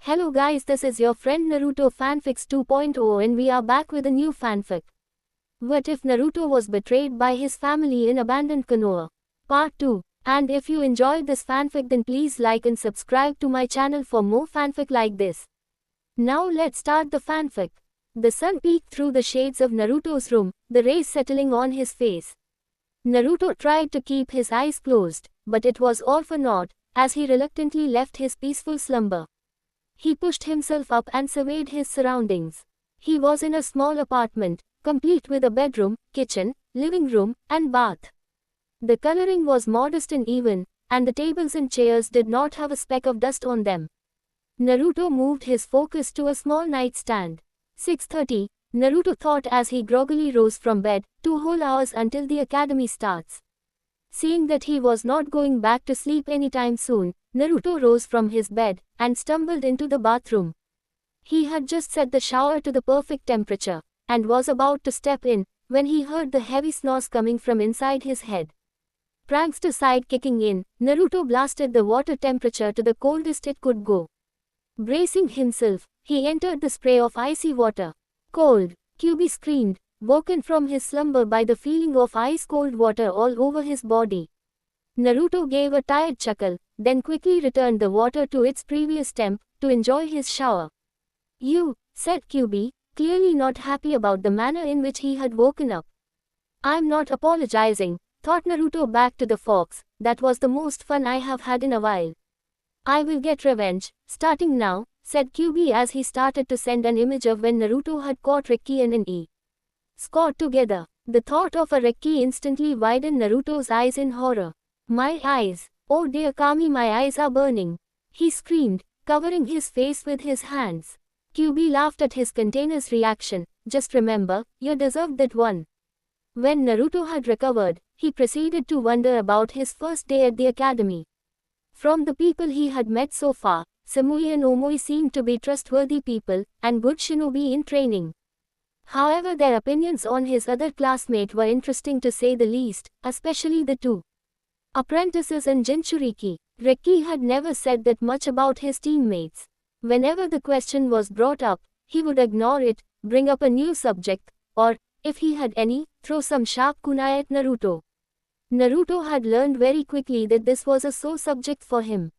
Hello guys, this is your friend Naruto Fanfics 2.0 and we are back with a new fanfic. What if Naruto was betrayed by his family in abandoned Konoha? Part 2. And if you enjoyed this fanfic then please like and subscribe to my channel for more fanfic like this. Now let's start the fanfic. The sun peeked through the shades of Naruto's room, the rays settling on his face. Naruto tried to keep his eyes closed, but it was all for naught, as he reluctantly left his peaceful slumber. He pushed himself up and surveyed his surroundings. He was in a small apartment, complete with a bedroom, kitchen, living room, and bath. The coloring was modest and even, and the tables and chairs did not have a speck of dust on them. Naruto moved his focus to a small nightstand. 6:30, Naruto thought as he groggily rose from bed, 2 whole hours until the academy starts. Seeing that he was not going back to sleep anytime soon, Naruto rose from his bed and stumbled into the bathroom. He had just set the shower to the perfect temperature and was about to step in when he heard the heavy snores coming from inside his head. Prankster side kicking in, Naruto blasted the water temperature to the coldest it could go. Bracing himself, he entered the spray of icy water. Cold, Kyuubi screamed, woken from his slumber by the feeling of ice-cold water all over his body. Naruto gave a tired chuckle, then quickly returned the water to its previous temp, to enjoy his shower. "You," said Kyuubi, clearly not happy about the manner in which he had woken up. "I'm not apologizing," thought Naruto back to the fox, "that was the most fun I have had in a while. I will get revenge, starting now," said Kyuubi as he started to send an image of when Naruto had caught Ricky and an scored together. The thought of a Ricky instantly widened Naruto's eyes in horror. "My eyes! Oh dear Kami, my eyes are burning!" he screamed, covering his face with his hands. Kyuubi laughed at his container's reaction. "Just remember, you deserved that one." When Naruto had recovered, he proceeded to wonder about his first day at the academy. From the people he had met so far, Samui and Omoi seemed to be trustworthy people, and good shinobi in training. However, their opinions on his other classmate were interesting to say the least, especially the two apprentices and Jinchuriki. Ricky had never said that much about his teammates. Whenever the question was brought up, he would ignore it, bring up a new subject, or, if he had any, throw some sharp kunai at Naruto. Naruto had learned very quickly that this was a sore subject for him.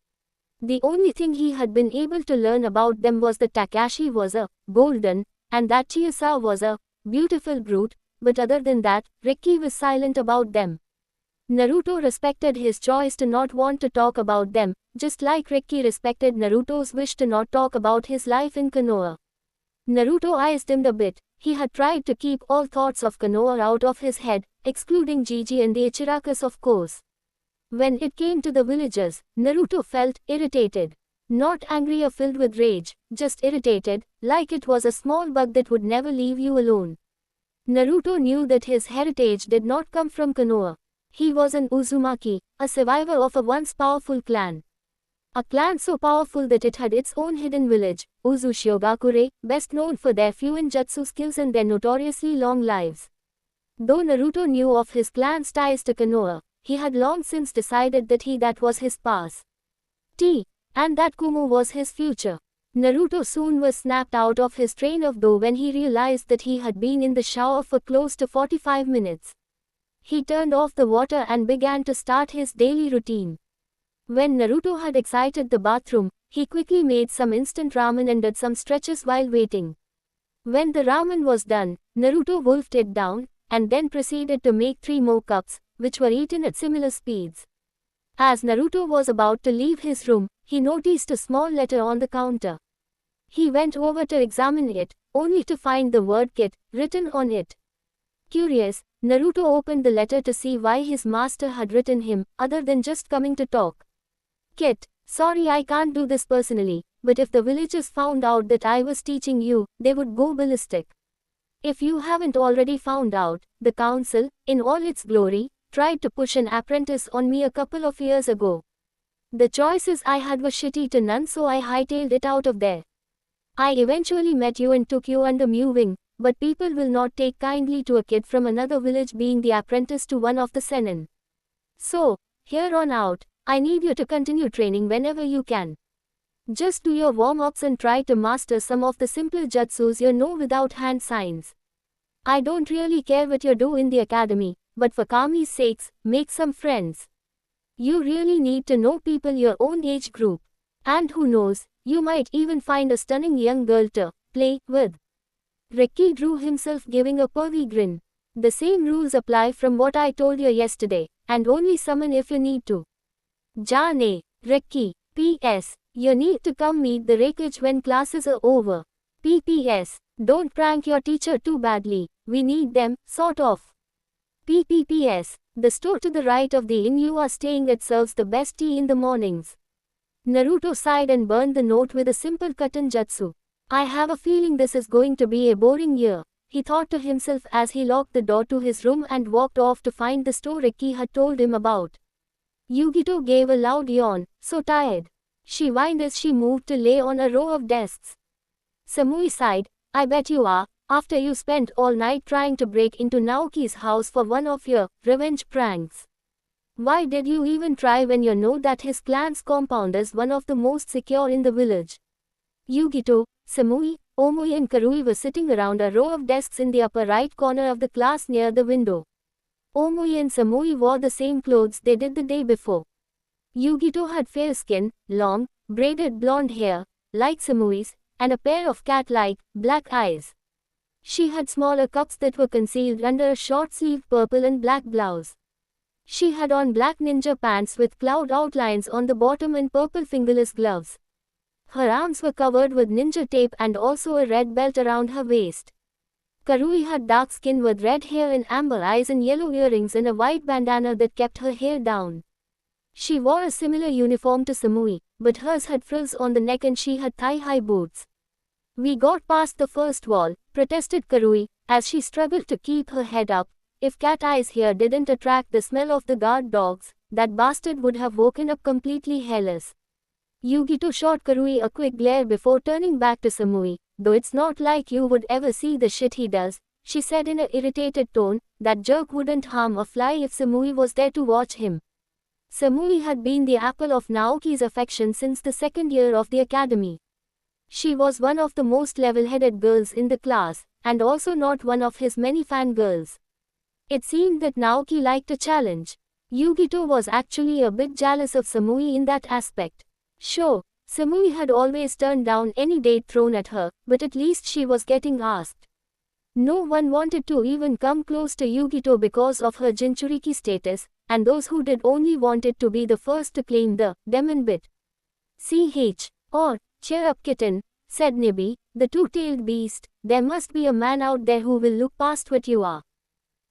The only thing he had been able to learn about them was that Takashi was a golden, and that Chiyosa was a beautiful brute, but other than that, Ricky was silent about them. Naruto respected his choice to not want to talk about them, just like Ricky respected Naruto's wish to not talk about his life in Konoha. Naruto eyes dimmed a bit. He had tried to keep all thoughts of Konoha out of his head, excluding Jiji and the Ichirakas of course. When it came to the villagers, Naruto felt irritated. Not angry or filled with rage, just irritated, like it was a small bug that would never leave you alone. Naruto knew that his heritage did not come from Konoha. He was an Uzumaki, a survivor of a once powerful clan. A clan so powerful that it had its own hidden village, Uzushiogakure, best known for their fluent jutsu skills and their notoriously long lives. Though Naruto knew of his clan's ties to Konoha, he had long since decided that was his past. And that Kumo was his future. Naruto soon was snapped out of his train of thought when he realized that he had been in the shower for close to 45 minutes. He turned off the water and began to start his daily routine. When Naruto had exited the bathroom, he quickly made some instant ramen and did some stretches while waiting. When the ramen was done, Naruto wolfed it down, and then proceeded to make 3 more cups, which were eaten at similar speeds. As Naruto was about to leave his room, he noticed a small letter on the counter. He went over to examine it, only to find the word "Kit" written on it. Curious, Naruto opened the letter to see why his master had written him, other than just coming to talk. "Kit, sorry I can't do this personally, but if the villagers found out that I was teaching you, they would go ballistic. If you haven't already found out, the council, in all its glory, tried to push an apprentice on me a couple of years ago. The choices I had were shitty to none, so I hightailed it out of there. I eventually met you and took you under my wing, but people will not take kindly to a kid from another village being the apprentice to one of the seinen. So, here on out, I need you to continue training whenever you can. Just do your warm-ups and try to master some of the simpler jutsus you know without hand signs. I don't really care what you do in the academy, but for Kami's sakes, make some friends. You really need to know people your own age group. And who knows, you might even find a stunning young girl to play with. Ricky drew himself, giving a pervy grin. The same rules apply from what I told you yesterday, and only summon if you need to. Jane, Ricky. P.S. You need to come meet the wreckage when classes are over. P.P.S. Don't prank your teacher too badly, we need them, sort of. P.P.P.S. The store to the right of the inn you are staying at serves the best tea in the mornings. Naruto sighed and burned the note with a simple Katen jutsu. I have a feeling this is going to be a boring year, he thought to himself as he locked the door to his room and walked off to find the store Ricky had told him about. Yugito gave a loud yawn, so tired. She whined as she moved to lay on a row of desks. Samui sighed, I bet you are, after you spent all night trying to break into Naoki's house for one of your revenge pranks. Why did you even try when you know that his clan's compound is one of the most secure in the village? Yugito, Samui, Omui and Karui were sitting around a row of desks in the upper right corner of the class near the window. Omui and Samui wore the same clothes they did the day before. Yugito had fair skin, long, braided blonde hair, like Samui's, and a pair of cat-like, black eyes. She had smaller cups that were concealed under a short-sleeved purple and black blouse. She had on black ninja pants with cloud outlines on the bottom and purple fingerless gloves. Her arms were covered with ninja tape and also a red belt around her waist. Karui had dark skin with red hair and amber eyes and yellow earrings and a white bandana that kept her hair down. She wore a similar uniform to Samui, but hers had frills on the neck and she had thigh-high boots. We got past the first wall, protested Karui, as she struggled to keep her head up. If Cat Eyes here didn't attract the smell of the guard dogs, that bastard would have woken up completely hairless. Yugito shot Karui a quick glare before turning back to Samui. Though it's not like you would ever see the shit he does, she said in an irritated tone, that jerk wouldn't harm a fly if Samui was there to watch him. Samui had been the apple of Naoki's affection since the second year of the academy. She was one of the most level-headed girls in the class, and also not one of his many fangirls. It seemed that Naoki liked a challenge. Yugito was actually a bit jealous of Samui in that aspect. Sure, Samui had always turned down any date thrown at her, but at least she was getting asked. No one wanted to even come close to Yugito because of her Jinchuriki status, and those who did only wanted to be the first to claim the demon bit. "Ch. Or, cheer up kitten," said Nibi, the two-tailed beast, "there must be a man out there who will look past what you are.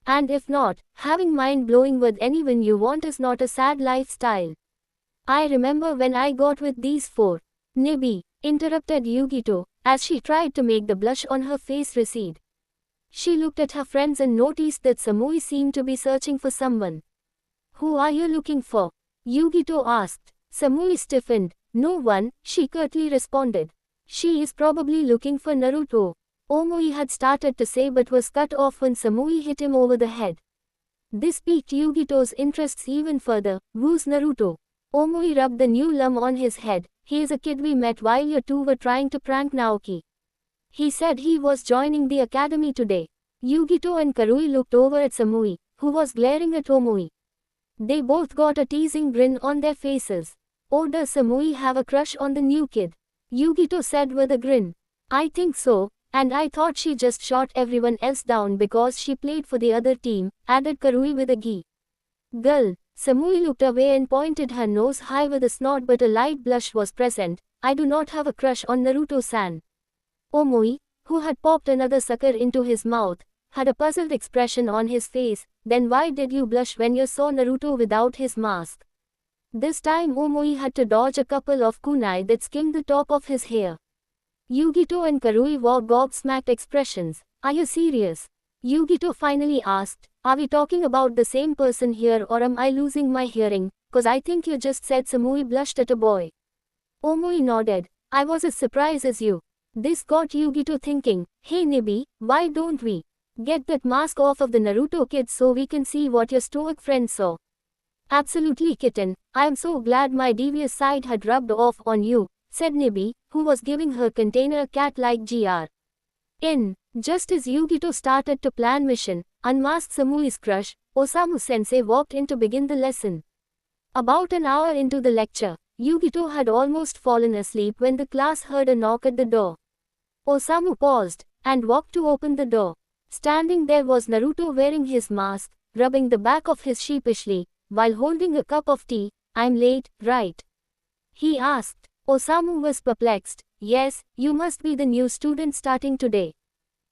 And if not, having mind-blowing with anyone you want is not a sad lifestyle. I remember when I got with these four." Nibi interrupted Yugito, as she tried to make the blush on her face recede. She looked at her friends and noticed that Samui seemed to be searching for someone. "Who are you looking for?" Yugito asked. Samui stiffened. "No one," she curtly responded. "She is probably looking for Naruto." Omui had started to say but was cut off when Samui hit him over the head. This piqued Yugito's interests even further. "Who's Naruto?" Omui rubbed the new lum on his head. "He is a kid we met while you two were trying to prank Naoki. He said he was joining the academy today." Yugito and Karui looked over at Samui, who was glaring at Omui. They both got a teasing grin on their faces. "Oh, does Samui have a crush on the new kid?" Yugito said with a grin. "I think so, and I thought she just shot everyone else down because she played for the other team," added Karui with a gee. "Girl." Samui looked away and pointed her nose high with a snort, but a light blush was present. "I do not have a crush on Naruto-san." Omui, who had popped another sucker into his mouth, had a puzzled expression on his face. "Then why did you blush when you saw Naruto without his mask?" This time Omui had to dodge a couple of kunai that skimmed the top of his hair. Yugito and Karui wore gobsmacked expressions. "Are you serious?" Yugito finally asked. "Are we talking about the same person here or am I losing my hearing? Cause I think you just said Samui blushed at a boy." Omui nodded. "I was as surprised as you." This got Yugito thinking. "Hey Nibi, why don't we get that mask off of the Naruto kid so we can see what your stoic friend saw?" "Absolutely kitten, I am so glad my devious side had rubbed off on you," said Nibi, who was giving her container a cat-like gr. In. Just as Yugito started to plan mission, unmask Samui's crush, Osamu-sensei walked in to begin the lesson. About an hour into the lecture, Yugito had almost fallen asleep when the class heard a knock at the door. Osamu paused, and walked to open the door. Standing there was Naruto wearing his mask, rubbing the back of his sheepishly, while holding a cup of tea. "I'm late, right?" he asked. Osamu was perplexed. "Yes, you must be the new student starting today.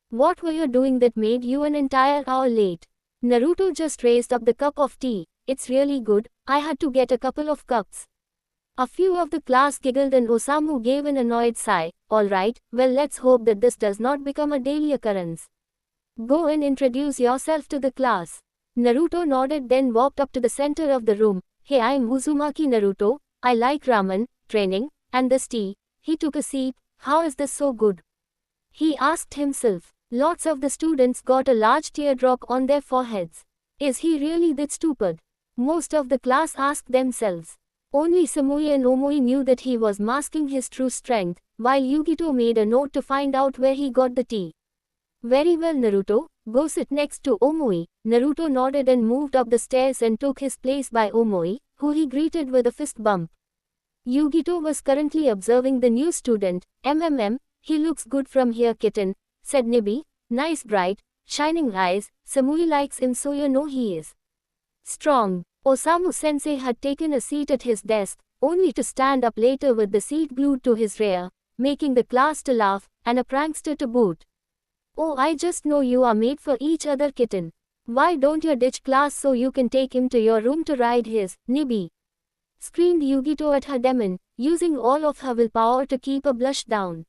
What were you doing that made you an entire hour late?" Naruto just raised up the cup of tea. "It's really good, I had to get a couple of cups." A few of the class giggled and Osamu gave an annoyed sigh. "Alright, well, let's hope that this does not become a daily occurrence. Go and introduce yourself to the class." Naruto nodded, then walked up to the center of the room. "Hey, I'm Uzumaki Naruto. I like ramen, training, and this tea." He took a seat. "How is this so good?" he asked himself. Lots of the students got a large teardrop on their foreheads. Is he really that stupid? Most of the class asked themselves. Only Samui and Omoi knew that he was masking his true strength, while Yugito made a note to find out where he got the tea. "Very well, Naruto, go sit next to Omoi." Naruto nodded and moved up the stairs and took his place by Omoi, who he greeted with a fist bump. Yugito was currently observing the new student. He looks good from here, kitten," said Nibi. "Nice bright, shining eyes. Samui likes him, so you know he is strong." Osamu-sensei had taken a seat at his desk, only to stand up later with the seat glued to his rear, making the class to laugh, and a prankster to boot. "Oh, I just know you are made for each other, kitten. Why don't you ditch class so you can take him to your room to ride his Nibi?" screamed Yugito at her demon, using all of her willpower to keep a blush down.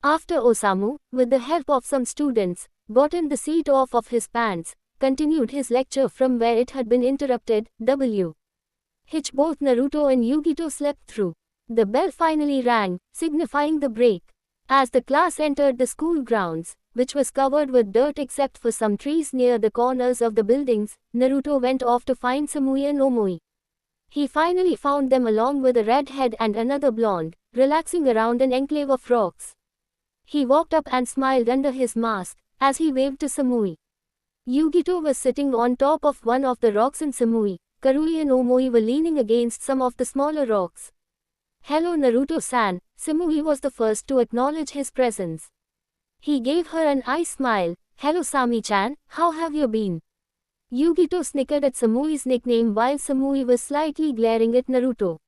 After Osamu, with the help of some students, gotten the seat off of his pants, continued his lecture from where it had been interrupted. Both Naruto and Yugito slept through. The bell finally rang, signifying the break. As the class entered the school grounds, which was covered with dirt except for some trees near the corners of the buildings, Naruto went off to find Samui and Omoi. He finally found them along with a redhead and another blonde, relaxing around an enclave of rocks. He walked up and smiled under his mask, as he waved to Samui. Yugito was sitting on top of one of the rocks and Samui, Karui and Omoi were leaning against some of the smaller rocks. "Hello, Naruto-san." Samui was the first to acknowledge his presence. He gave her an eye smile. "Hello, Sami-chan, how have you been?" Yugito snickered at Samui's nickname while Samui was slightly glaring at Naruto.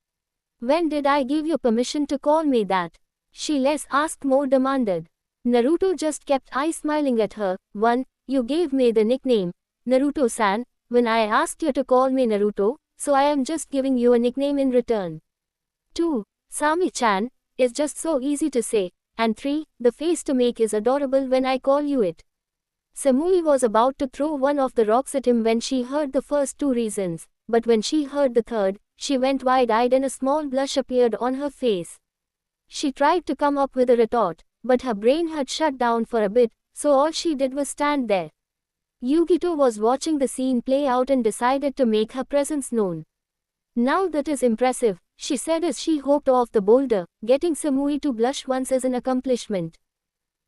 "When did I give you permission to call me that?" she less asked more demanded. Naruto just kept eye smiling at her. "1. You gave me the nickname, Naruto-san, when I asked you to call me Naruto, so I am just giving you a nickname in return. 2. Sami-chan, is just so easy to say. And 3. The face to make is adorable when I call you it." Samui was about to throw one of the rocks at him when she heard the first two reasons, but when she heard the third, she went wide-eyed and a small blush appeared on her face. She tried to come up with a retort, but her brain had shut down for a bit, so all she did was stand there. Yugito was watching the scene play out and decided to make her presence known. "Now that is impressive," she said as she hopped off the boulder. Getting Samui to blush once is an accomplishment.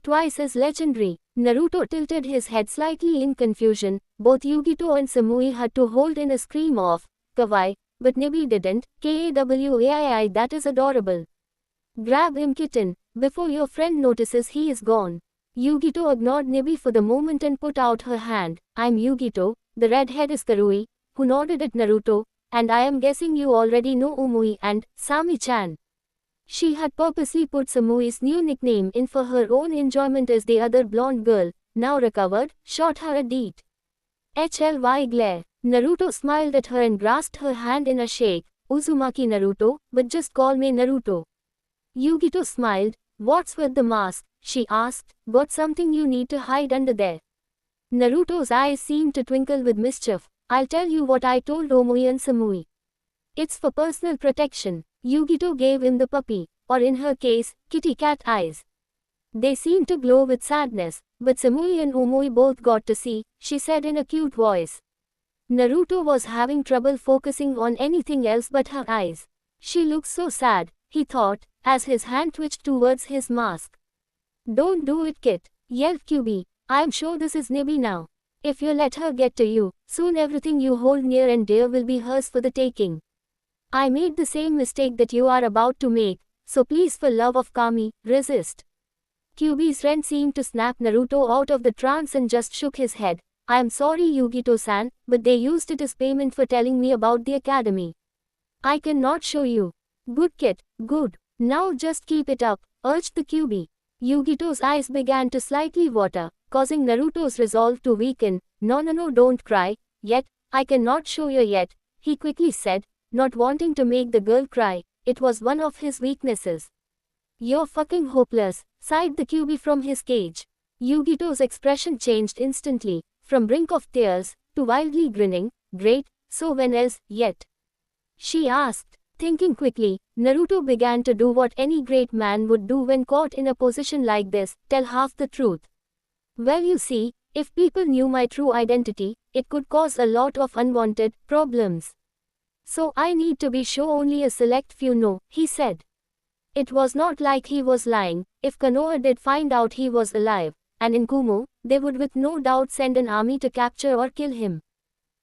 Twice as legendary. Naruto tilted his head slightly in confusion. Both Yugito and Samui had to hold in a scream of "Kawaii," but Nibi didn't. "Kawaii, that is adorable. Grab him, kitten, before your friend notices he is gone." Yugito ignored Nibi for the moment and put out her hand. "I'm Yugito, the redhead is Karui," who nodded at Naruto, "and I am guessing you already know Omoi and Sami-chan." She had purposely put Samui's new nickname in for her own enjoyment as the other blonde girl, now recovered, shot her a deed. Glare. Naruto smiled at her and grasped her hand in a shake. "Uzumaki Naruto, but just call me Naruto." Yugito smiled. "What's with the mask?" she asked. "Got something you need to hide under there?" Naruto's eyes seemed to twinkle with mischief. "I'll tell you what I told Omoi and Samui. It's for personal protection." Yugito gave him the puppy, or in her case, kitty cat eyes. They seemed to glow with sadness, but Samui and Omoi both got to see, she said in a cute voice. Naruto was having trouble focusing on anything else but her eyes. She looks so sad, he thought, as his hand twitched towards his mask. "Don't do it, Kit," yelled Kyuubi. "I'm sure this is Nibi now. If you let her get to you, soon everything you hold near and dear will be hers for the taking. I made the same mistake that you are about to make, so please for love of Kami, resist." Kyuubi's friend seemed to snap Naruto out of the trance and just shook his head. "I am sorry Yugito-san, but they used it as payment for telling me about the academy. I cannot show you." "Good Kit, good. Now just keep it up," urged the Kyuubi. Yugito's eyes began to slightly water, causing Naruto's resolve to weaken. No, don't cry, yet, I cannot show you yet," he quickly said, not wanting to make the girl cry. It was one of his weaknesses. "You're fucking hopeless," sighed the Kyuubi from his cage. Yugito's expression changed instantly, from brink of tears, to wildly grinning. "Great, so when else, yet?" she asked. Thinking quickly, Naruto began to do what any great man would do when caught in a position like this, tell half the truth. "Well, you see, if people knew my true identity, it could cause a lot of unwanted problems. So I need to be sure only a select few know," he said. It was not like he was lying. If Konoha did find out he was alive, and in Kumo, they would with no doubt send an army to capture or kill him.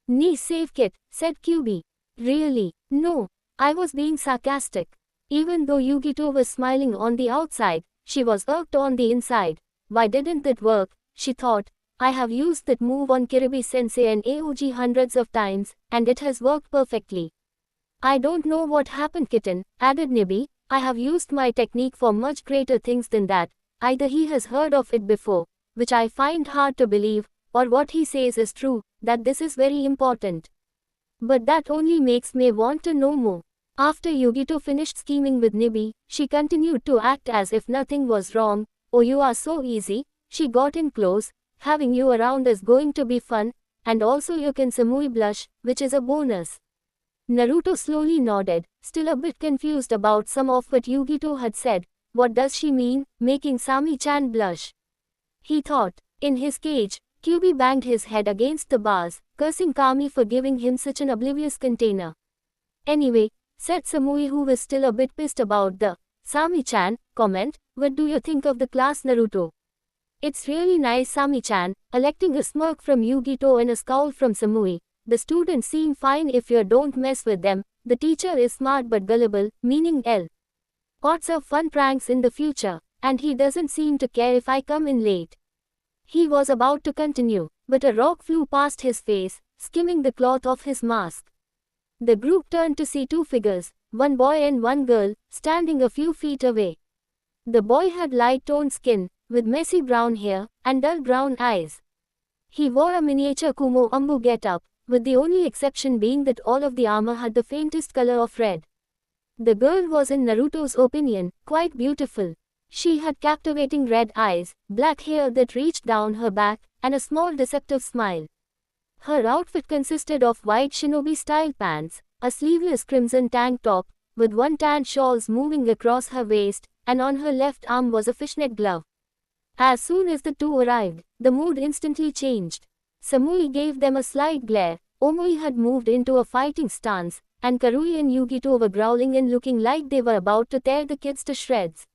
"Knee safe, Kit," said Kyuubi. "Really? No. I was being sarcastic." Even though Yugito was smiling on the outside, she was irked on the inside. Why didn't that work, she thought. I have used that move on Kiribi-sensei and AOG hundreds of times, and it has worked perfectly. "I don't know what happened, kitten," added Nibi. "I have used my technique for much greater things than that. Either he has heard of it before, which I find hard to believe, or what he says is true, that this is very important. But that only makes me want to know more." After Yugito finished scheming with Nibi, she continued to act as if nothing was wrong. "Oh, you are so easy," she got in close. "Having you around is going to be fun, and also you can Samui blush, which is a bonus." Naruto slowly nodded, still a bit confused about some of what Yugito had said. What does she mean, making Sami-chan blush? He thought. In his cage, Kyuubi banged his head against the bars, cursing Kami for giving him such an oblivious container. "Anyway," said Samui, who was still a bit pissed about the Sami-chan comment, "what do you think of the class, Naruto?" "It's really nice, Sami-chan," electing a smirk from Yugito and a scowl from Samui. "The students seem fine if you don't mess with them. The teacher is smart but gullible, meaning L. Lots of fun pranks in the future, and he doesn't seem to care if I come in late." He was about to continue, but a rock flew past his face, skimming the cloth off his mask. The group turned to see two figures, one boy and one girl, standing a few feet away. The boy had light-toned skin, with messy brown hair, and dull brown eyes. He wore a miniature Kumo Ambu get-up, with the only exception being that all of the armor had the faintest color of red. The girl was, in Naruto's opinion, quite beautiful. She had captivating red eyes, black hair that reached down her back, and a small deceptive smile. Her outfit consisted of white shinobi-style pants, a sleeveless crimson tank top, with one tan shawl moving across her waist, and on her left arm was a fishnet glove. As soon as the two arrived, the mood instantly changed. Samui gave them a slight glare, Omoi had moved into a fighting stance, and Karui and Yugito were growling and looking like they were about to tear the kids to shreds.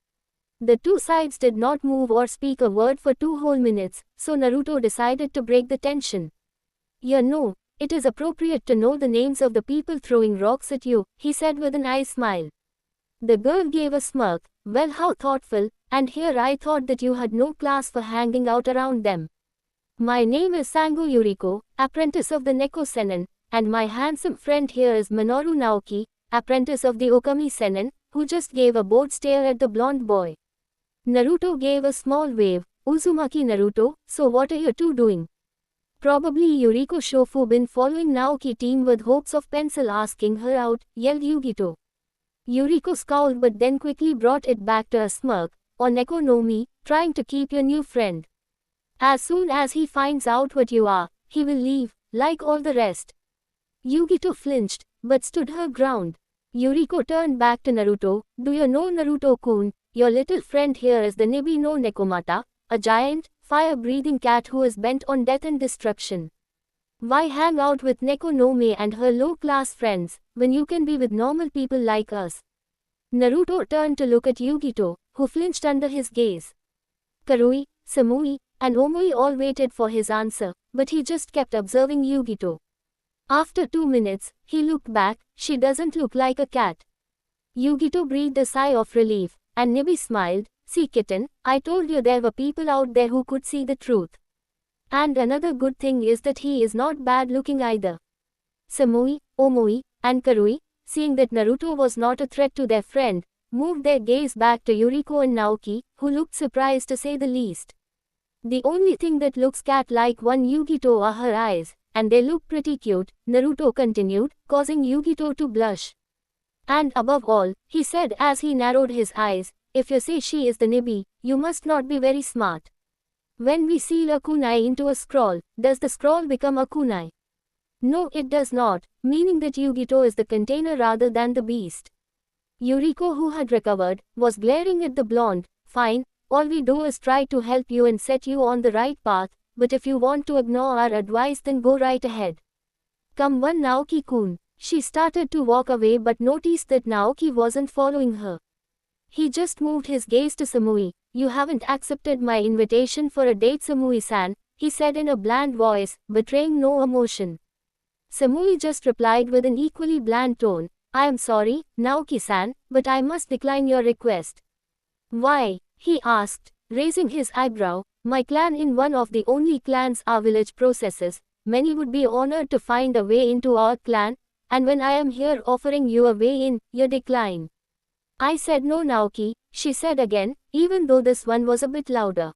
The two sides did not move or speak a word for 2 whole minutes, so Naruto decided to break the tension. "You know, it is appropriate to know the names of the people throwing rocks at you," he said with an eye smile. The girl gave a smirk. "Well, how thoughtful, and here I thought that you had no class for hanging out around them. My name is Sango Yuriko, apprentice of the Neko Senin, and my handsome friend here is Minoru Naoki, apprentice of the Okami Senin, who just gave a bored stare at the blonde boy." Naruto gave a small wave. "Uzumaki Naruto, so what are you two doing?" "Probably Yuriko Shofu been following Naoki team with hopes of pencil asking her out," yelled Yugito. Yuriko scowled but then quickly brought it back to a smirk. "Or Neko no Mi, trying to keep your new friend. As soon as he finds out what you are, he will leave, like all the rest." Yugito flinched, but stood her ground. Yuriko turned back to Naruto. "Do you know Naruto-kun, your little friend here is the Nibi no Nekomata, a giant, fire-breathing cat who is bent on death and destruction. Why hang out with Neko no Mi and her low-class friends, when you can be with normal people like us?" Naruto turned to look at Yugito, who flinched under his gaze. Karui, Samui, and Omui all waited for his answer, but he just kept observing Yugito. After 2 minutes, he looked back. She doesn't look like a cat. Yugito breathed a sigh of relief, and Nibi smiled. See kitten, I told you there were people out there who could see the truth. And another good thing is that he is not bad looking either. Samui, Omui, and Karui, seeing that Naruto was not a threat to their friend, moved their gaze back to Yuriko and Naoki, who looked surprised to say the least. The only thing that looks cat-like on Yugito are her eyes, and they look pretty cute, Naruto continued, causing Yugito to blush. And above all, he said as he narrowed his eyes, if you say she is the Nibi, you must not be very smart. When we seal a kunai into a scroll, does the scroll become a kunai? No, it does not, meaning that Yugito is the container rather than the beast. Yuriko, who had recovered, was glaring at the blonde. Fine, all we do is try to help you and set you on the right path, but if you want to ignore our advice then go right ahead. Come on Naoki-kun. She started to walk away but noticed that Naoki wasn't following her. He just moved his gaze to Samui. You haven't accepted my invitation for a date, Samui-san, he said in a bland voice, betraying no emotion. Samui just replied with an equally bland tone, I am sorry, Naoki-san, but I must decline your request. Why? He asked, raising his eyebrow. My clan in one of the only clans our village possesses. Many would be honored to find a way into our clan, and when I am here offering you a way in, you decline. I said no, Naoki, she said again, even though this one was a bit louder.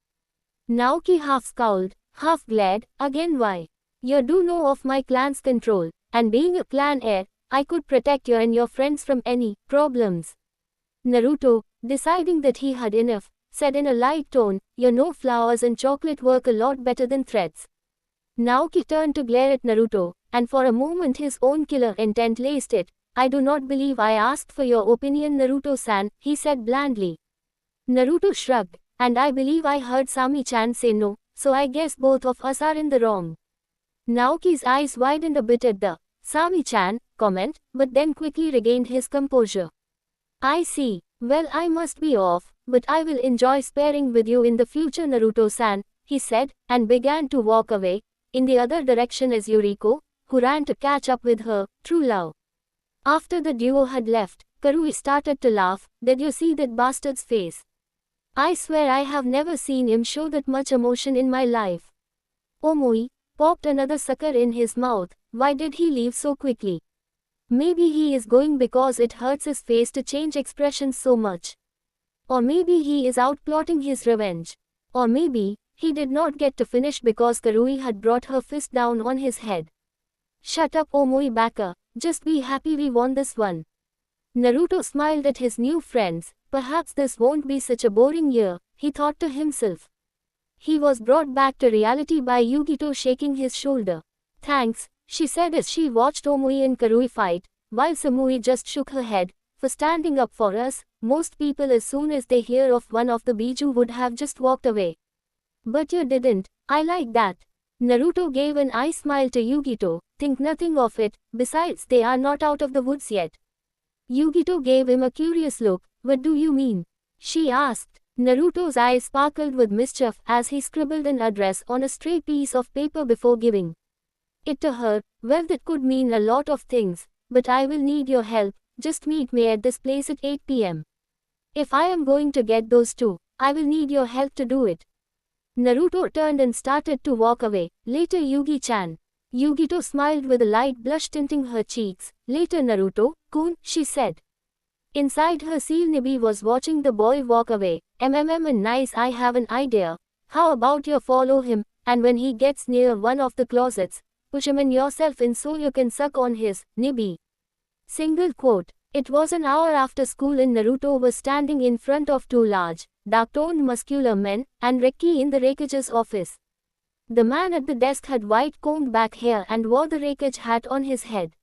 Naoki half scowled, half glared, again why? You do know of my clan's control, and being a clan heir, I could protect you and your friends from any problems. Naruto, deciding that he had enough, said in a light tone, you know flowers and chocolate work a lot better than threats. Naoki turned to glare at Naruto, and for a moment his own killer intent laced it. I do not believe I asked for your opinion, Naruto-san, he said blandly. Naruto shrugged, and I believe I heard Sami-chan say no, so I guess both of us are in the wrong. Naoki's eyes widened a bit at the Sami-chan comment, but then quickly regained his composure. I see. Well, I must be off, but I will enjoy sparring with you in the future, Naruto-san, he said, and began to walk away. In the other direction is Yuriko, who ran to catch up with her true love. After the duo had left, Karui started to laugh. Did you see that bastard's face? I swear I have never seen him show that much emotion in my life. Omui popped another sucker in his mouth. Why did he leave so quickly? Maybe he is going because it hurts his face to change expressions so much. Or maybe he is out plotting his revenge. Or maybe he did not get to finish because Karui had brought her fist down on his head. Shut up, Omui Baka. Just be happy we won this one. Naruto smiled at his new friends. Perhaps this won't be such a boring year, he thought to himself. He was brought back to reality by Yugito shaking his shoulder. Thanks, she said as she watched Omui and Karui fight, while Samui just shook her head, for standing up for us. Most people as soon as they hear of one of the Biju would have just walked away. But you didn't, I like that. Naruto gave an eye smile to Yugito. Think nothing of it, besides they are not out of the woods yet. Yugito gave him a curious look. What do you mean? She asked. Naruto's eyes sparkled with mischief as he scribbled an address on a stray piece of paper before giving it to her. Well, that could mean a lot of things, but I will need your help. Just meet me at this place at 8 p.m. If I am going to get those two, I will need your help to do it. Naruto turned and started to walk away. Later, Yugi-chan. Yugito smiled with a light blush tinting her cheeks. Later, Naruto-kun, she said. Inside her, Seal Nibi was watching the boy walk away. And nice, I have an idea. How about you follow him, and when he gets near one of the closets, push him in yourself in so you can suck on his Nibi. Single quote. It was an hour after school and Naruto was standing in front of two large, dark-toned muscular men, and Reki in the Raikage's office. The man at the desk had white combed back hair and wore the Raikage hat on his head.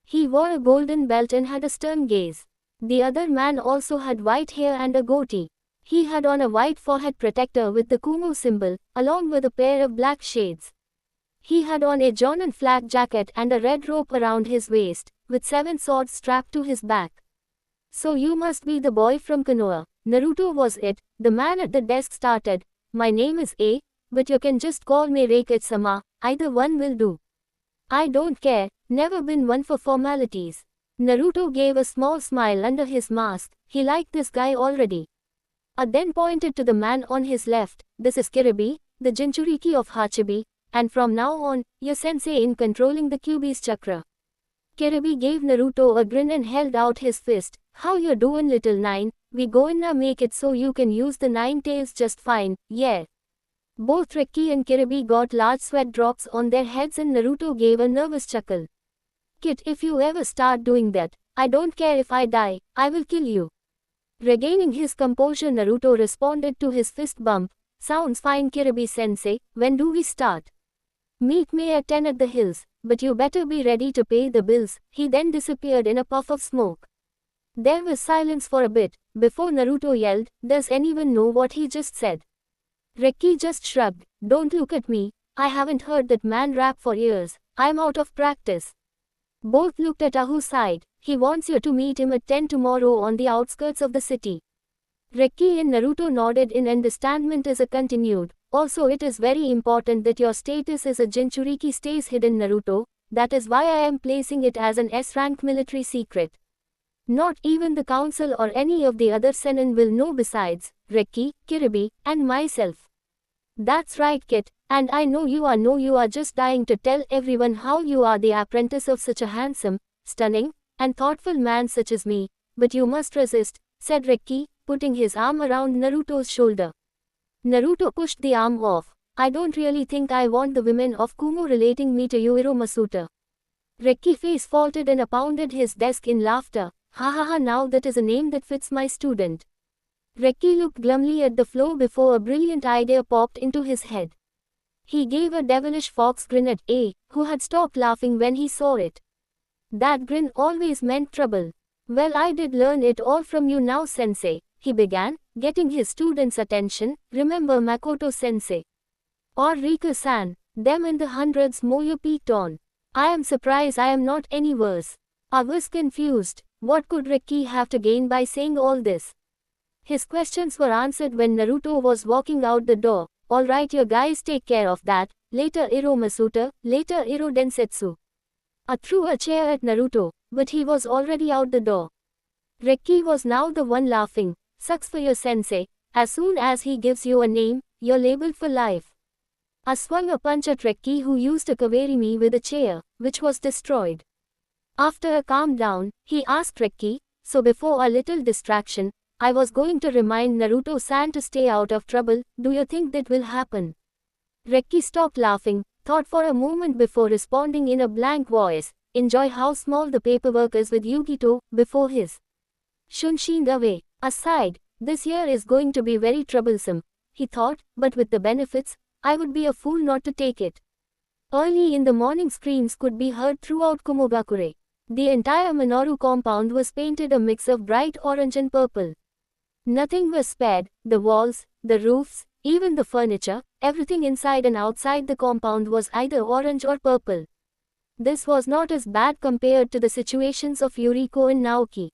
He wore a golden belt and had a stern gaze. The other man also had white hair and a goatee. He had on a white forehead protector with the Kumo symbol, along with a pair of black shades. He had on a Jonin flak jacket and a red rope around his waist, with 7 swords strapped to his back. So you must be the boy from Konoha. Naruto was it. The man at the desk started. My name is A, but you can just call me Reikage-sama, either one will do. I don't care, never been one for formalities. Naruto gave a small smile under his mask, he liked this guy already. Then pointed to the man on his left, this is Kiribi, the Jinchuriki of Hachibi, and from now on, your sensei in controlling the Kyuubi's chakra. Kiribi gave Naruto a grin and held out his fist. How you doin' little nine, we goinna make it so you can use the nine tails just fine, yeah. Both Reki and Kiribi got large sweat drops on their heads and Naruto gave a nervous chuckle. Kid, if you ever start doing that, I don't care if I die, I will kill you. Regaining his composure, Naruto responded to his fist bump. Sounds fine, Kiribi-sensei, when do we start? Meet me at 10 at the hills, but you better be ready to pay the bills. He then disappeared in a puff of smoke. There was silence for a bit, before Naruto yelled, does anyone know what he just said? Reki just shrugged, don't look at me, I haven't heard that man rap for years, I'm out of practice. Both looked at Ahu's side, he wants you to meet him at 10 tomorrow on the outskirts of the city. Reki and Naruto nodded in understanding as a continued, also it is very important that your status as a Jinchuriki stays hidden, Naruto, that is why I am placing it as an S-rank military secret. Not even the council or any of the other Sennin will know besides Reki, Kiribi, and myself. That's right, kid, and I know you are just dying to tell everyone how you are the apprentice of such a handsome, stunning, and thoughtful man such as me, but you must resist, said Reki, putting his arm around Naruto's shoulder. Naruto pushed the arm off. I don't really think I want the women of Kumo relating me to Yuiro Masuta. Reki face faulted and pounded his desk in laughter. Ha ha ha, now that is a name that fits my student. Reki looked glumly at the floor before a brilliant idea popped into his head. He gave a devilish fox grin at A, who had stopped laughing when he saw it. That grin always meant trouble. Well, I did learn it all from you now, sensei, he began, getting his student's attention. Remember Makoto sensei? Or Rika-san, them in the hundreds more you peaked on. I am surprised I am not any worse. I was confused. What could Reki have to gain by saying all this? His questions were answered when Naruto was walking out the door. Alright, you guys take care of that. Later Iro Masuta, later Iro Densetsu. I threw a chair at Naruto, but he was already out the door. Reki was now the one laughing. Sucks for your sensei. As soon as he gives you a name, you're labeled for life. I swung a punch at Reki, who used to kawari me with a chair, which was destroyed. After a calm down, he asked Reki, so before a little distraction, I was going to remind Naruto-san to stay out of trouble, do you think that will happen? Reki stopped laughing, thought for a moment before responding in a blank voice, enjoy how small the paperwork is with Yugito, before his shunshined away. Aside, this year is going to be very troublesome, he thought, but with the benefits, I would be a fool not to take it. Early in the morning screams could be heard throughout Kumogakure. The entire Minoru compound was painted a mix of bright orange and purple. Nothing was spared, the walls, the roofs, even the furniture, everything inside and outside the compound was either orange or purple. This was not as bad compared to the situations of Yuriko and Naoki.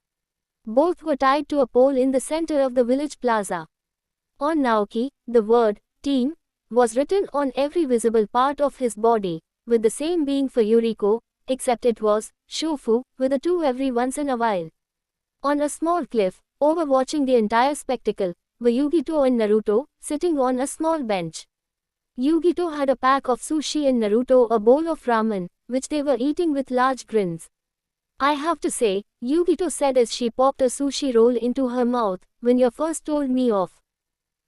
Both were tied to a pole in the center of the village plaza. On Naoki, the word, team, was written on every visible part of his body, with the same being for Yuriko, except it was, shofu, with a 2 every once in a while. On a small cliff, overwatching the entire spectacle, were Yugito and Naruto, sitting on a small bench. Yugito had a pack of sushi and Naruto a bowl of ramen, which they were eating with large grins. I have to say, Yugito said as she popped a sushi roll into her mouth, when you first told me of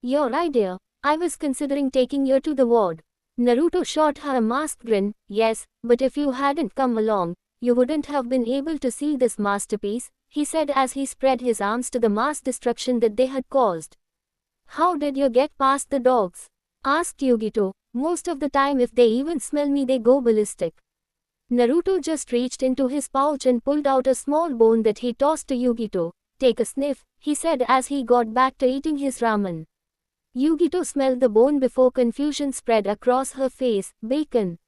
your idea, I was considering taking you to the ward. Naruto shot her a masked grin. Yes, but if you hadn't come along, you wouldn't have been able to see this masterpiece, he said as he spread his arms to the mass destruction that they had caused. How did you get past the dogs? Asked Yugito. Most of the time if they even smell me they go ballistic. Naruto just reached into his pouch and pulled out a small bone that he tossed to Yugito. Take a sniff, he said as he got back to eating his ramen. Yugito smelled the bone before confusion spread across her face. Bacon?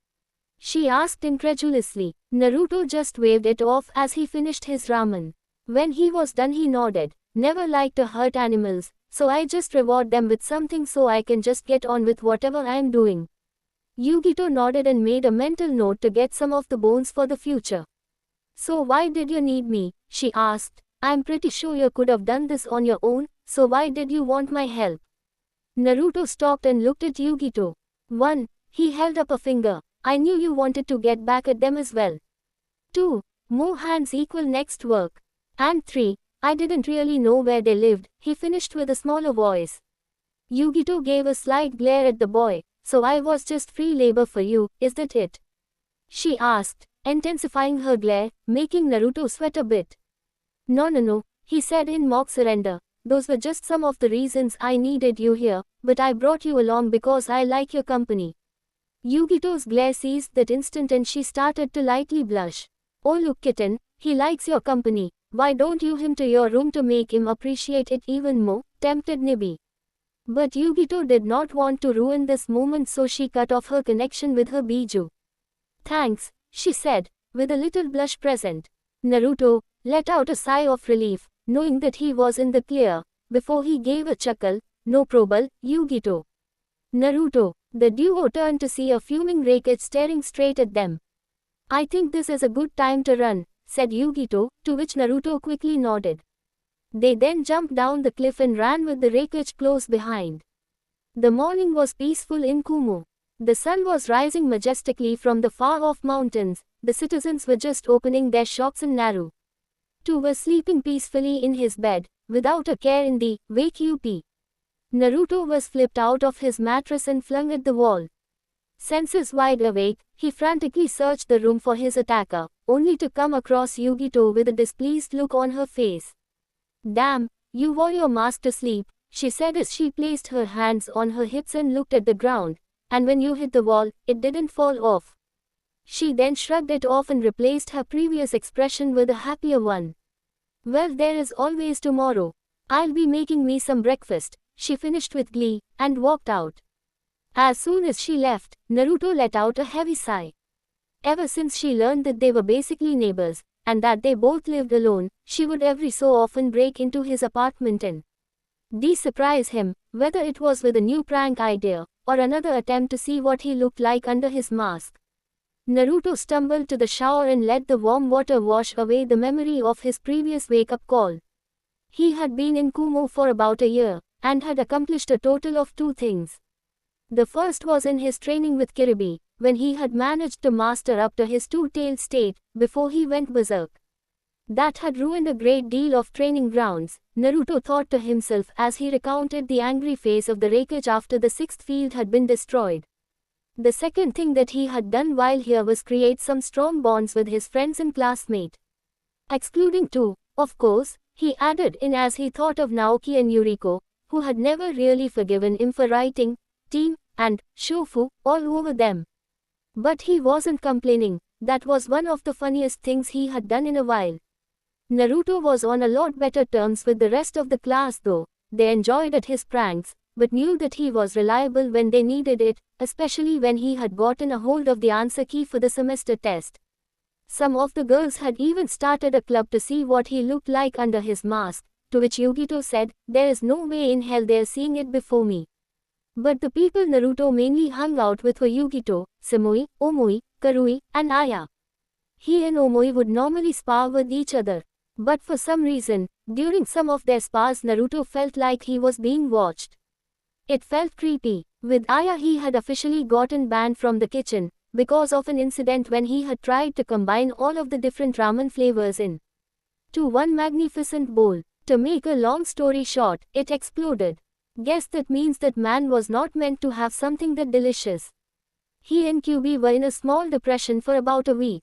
She asked incredulously. Naruto just waved it off as he finished his ramen. When he was done he nodded. Never liked to hurt animals, so I just reward them with something so I can just get on with whatever I am doing. Yugito nodded and made a mental note to get some of the bones for the future. So why did you need me? She asked. I'm pretty sure you could have done this on your own, so why did you want my help? Naruto stopped and looked at Yugito. 1. He held up a finger. I knew you wanted to get back at them as well. 2. More hands equal next work. And 3. I didn't really know where they lived, he finished with a smaller voice. Yugito gave a slight glare at the boy. So I was just free labor for you, is that it? She asked, intensifying her glare, making Naruto sweat a bit. No, he said in mock surrender. Those were just some of the reasons I needed you here, but I brought you along because I like your company. Yugito's glare ceased that instant and she started to lightly blush. Oh look kitten, he likes your company, why don't you him to your room to make him appreciate it even more, tempted Nibi. But Yugito did not want to ruin this moment so she cut off her connection with her Biju. Thanks, she said, with a little blush present. Naruto let out a sigh of relief, knowing that he was in the clear, before he gave a chuckle. No trouble, Yugito. Naruto. The duo turned to see a fuming Raikage staring straight at them. I think this is a good time to run, said Yugito, to which Naruto quickly nodded. They then jumped down the cliff and ran with the Raikage close behind. The morning was peaceful in Kumo. The sun was rising majestically from the far-off mountains. The citizens were just opening their shops in Naru. Two were sleeping peacefully in his bed, without a care in the wake up. Naruto was flipped out of his mattress and flung at the wall. Senses wide awake, he frantically searched the room for his attacker, only to come across Yugito with a displeased look on her face. Damn, you wore your mask to sleep, she said as she placed her hands on her hips and looked at the ground, and when you hit the wall, it didn't fall off. She then shrugged it off and replaced her previous expression with a happier one. Well, there is always tomorrow. I'll be making me some breakfast, she finished with glee, and walked out. As soon as she left, Naruto let out a heavy sigh. Ever since she learned that they were basically neighbors, and that they both lived alone, she would every so often break into his apartment and surprise him, whether it was with a new prank idea, or another attempt to see what he looked like under his mask. Naruto stumbled to the shower and let the warm water wash away the memory of his previous wake-up call. He had been in Kumo for about a year, and had accomplished a total of 2 things. The first was in his training with Kiribi, when he had managed to master up to his two-tailed state, before he went berserk. That had ruined a great deal of training grounds, Naruto thought to himself as he recounted the angry face of the Raikage after the 6th field had been destroyed. The second thing that he had done while here was create some strong bonds with his friends and classmates. Excluding 2, of course, he added in as he thought of Naoki and Yuriko, who had never really forgiven him for writing, team, and Shofu all over them. But he wasn't complaining, that was one of the funniest things he had done in a while. Naruto was on a lot better terms with the rest of the class though. They enjoyed at his pranks, but knew that he was reliable when they needed it, especially when he had gotten a hold of the answer key for the semester test. Some of the girls had even started a club to see what he looked like under his mask, to which Yugito said, there is no way in hell they're seeing it before me. But the people Naruto mainly hung out with were Yugito, Samui, Omoi, Karui, and Aya. He and Omoi would normally spar with each other. But for some reason, during some of their spars Naruto felt like he was being watched. It felt creepy. With Aya he had officially gotten banned from the kitchen, because of an incident when he had tried to combine all of the different ramen flavors in to one magnificent bowl. To make a long story short, it exploded. Guess that means that man was not meant to have something that delicious. He and Kyubi were in a small depression for about a week.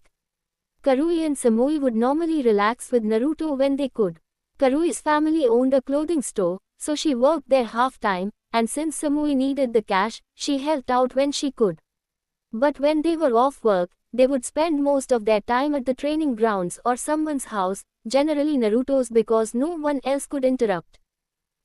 Karui and Samui would normally relax with Naruto when they could. Karui's family owned a clothing store, so she worked there half-time, and since Samui needed the cash, she helped out when she could. But when they were off work, they would spend most of their time at the training grounds or someone's house, generally Naruto's because no one else could interrupt.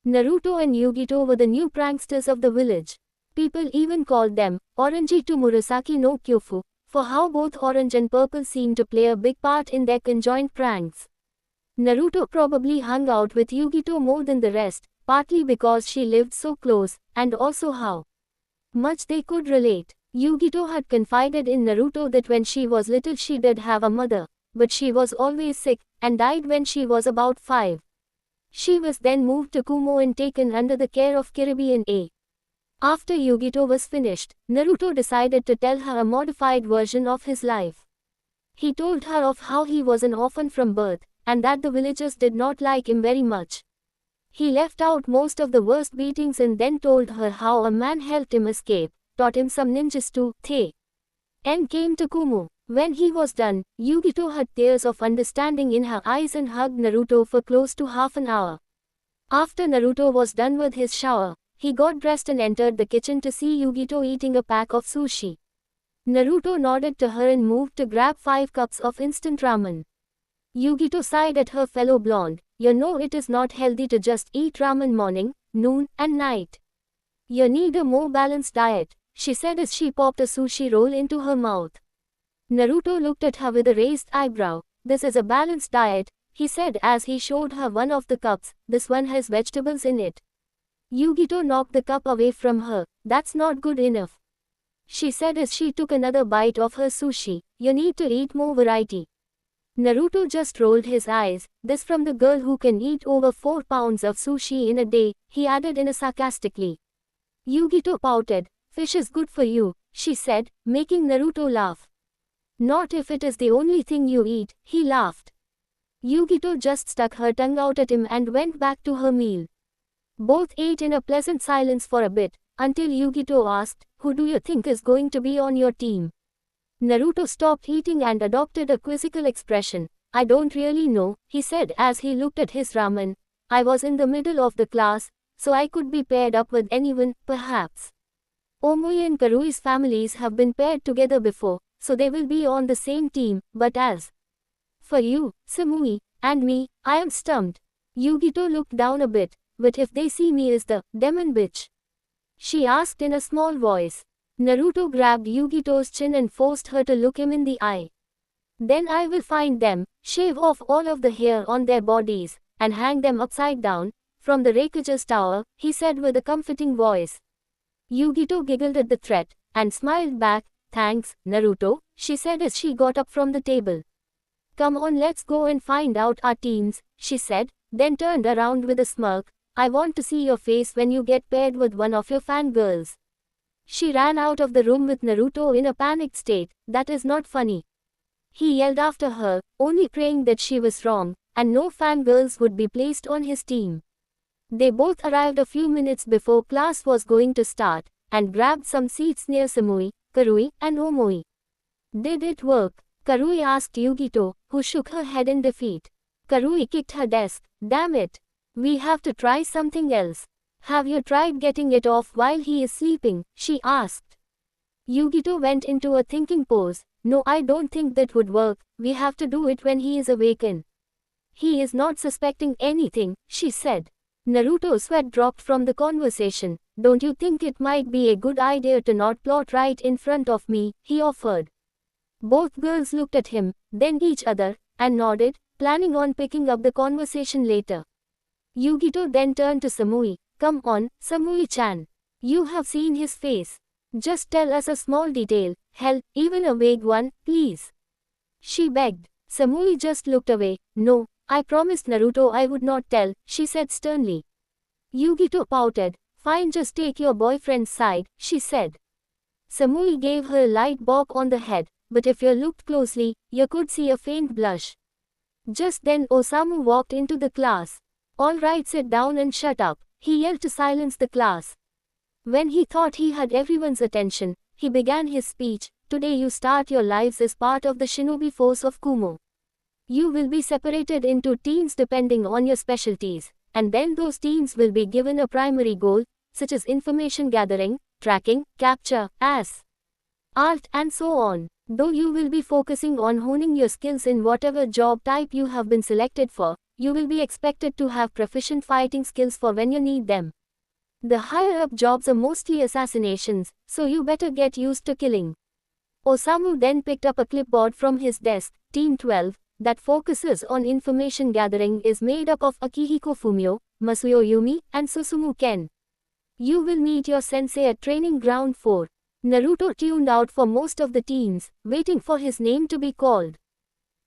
Naruto and Yugito were the new pranksters of the village. People even called them Orange to Murasaki no Kyofu, for how both orange and purple seemed to play a big part in their conjoined pranks. Naruto probably hung out with Yugito more than the rest, partly because she lived so close, and also how much they could relate. Yugito had confided in Naruto that when she was little she did have a mother, but she was always sick, and died when she was about 5. She was then moved to Kumo and taken under the care of Kiribi and A. After Yugito was finished, Naruto decided to tell her a modified version of his life. He told her of how he was an orphan from birth, and that the villagers did not like him very much. He left out most of the worst beatings and then told her how a man helped him escape, taught him some ninjutsu, and came to Kumo. When he was done, Yugito had tears of understanding in her eyes and hugged Naruto for close to half an hour. After Naruto was done with his shower, he got dressed and entered the kitchen to see Yugito eating a pack of sushi. Naruto nodded to her and moved to grab 5 cups of instant ramen. Yugito sighed at her fellow blonde. You know it is not healthy to just eat ramen morning, noon, and night. You need a more balanced diet, she said as she popped a sushi roll into her mouth. Naruto looked at her with a raised eyebrow. This is a balanced diet, he said as he showed her one of the cups. This one has vegetables in it. Yugito knocked the cup away from her. That's not good enough, she said as she took another bite of her sushi. You need to eat more variety. Naruto just rolled his eyes. This from the girl who can eat over 4 pounds of sushi in a day, he added in a sarcastically. Yugito pouted. Fish is good for you, she said, making Naruto laugh. Not if it is the only thing you eat, he laughed. Yugito just stuck her tongue out at him and went back to her meal. Both ate in a pleasant silence for a bit, until Yugito asked, who do you think is going to be on your team? Naruto stopped eating and adopted a quizzical expression. I don't really know, he said as he looked at his ramen. I was in the middle of the class, so I could be paired up with anyone, perhaps. Omoi and Karui's families have been paired together before, so they will be on the same team, but as for you, Samui, and me, I am stumped. Yugito looked down a bit. But if they see me as the demon bitch, she asked in a small voice. Naruto grabbed Yugito's chin and forced her to look him in the eye. Then I will find them, shave off all of the hair on their bodies, and hang them upside down, from the Rakuja's tower, he said with a comforting voice. Yugito giggled at the threat, and smiled back. Thanks, Naruto, she said as she got up from the table. Come on, let's go and find out our teams, she said, then turned around with a smirk. I want to see your face when you get paired with one of your fangirls. She ran out of the room with Naruto in a panicked state. That is not funny, he yelled after her, only praying that she was wrong, and no fangirls would be placed on his team. They both arrived a few minutes before class was going to start, and grabbed some seats near Samui, Karui, and Omoi. Did it work? Karui asked Yugito, who shook her head in defeat. Karui kicked her desk. Damn it. We have to try something else. Have you tried getting it off while he is sleeping? She asked. Yugito went into a thinking pose. No, I don't think that would work. We have to do it when he is awakened. He is not suspecting anything, she said. Naruto's sweat dropped from the conversation. Don't you think it might be a good idea to not plot right in front of me? He offered. Both girls looked at him, then each other, and nodded, planning on picking up the conversation later. Yugito then turned to Samui. Come on, Samui-chan. You have seen his face. Just tell us a small detail, hell, even a vague one, please. She begged. Samui just looked away. No, I promised Naruto I would not tell, she said sternly. Yugito pouted. Fine, just take your boyfriend's side, she said. Samui gave her a light bonk on the head, but if you looked closely, you could see a faint blush. Just then Osamu walked into the class. All right, sit down and shut up, he yelled to silence the class. When he thought he had everyone's attention, he began his speech. Today you start your lives as part of the shinobi force of Kumo. You will be separated into teams depending on your specialties, and then those teams will be given a primary goal, such as information gathering, tracking, capture, art, and so on. Though you will be focusing on honing your skills in whatever job type you have been selected for, you will be expected to have proficient fighting skills for when you need them. The higher up jobs are mostly assassinations, so you better get used to killing. Osamu then picked up a clipboard from his desk. Team 12, that focuses on information gathering is made up of Akihiko Fumio, Masuyo Yumi, and Susumu Ken. You will meet your sensei at Training Ground 4. Naruto tuned out for most of the teams, waiting for his name to be called.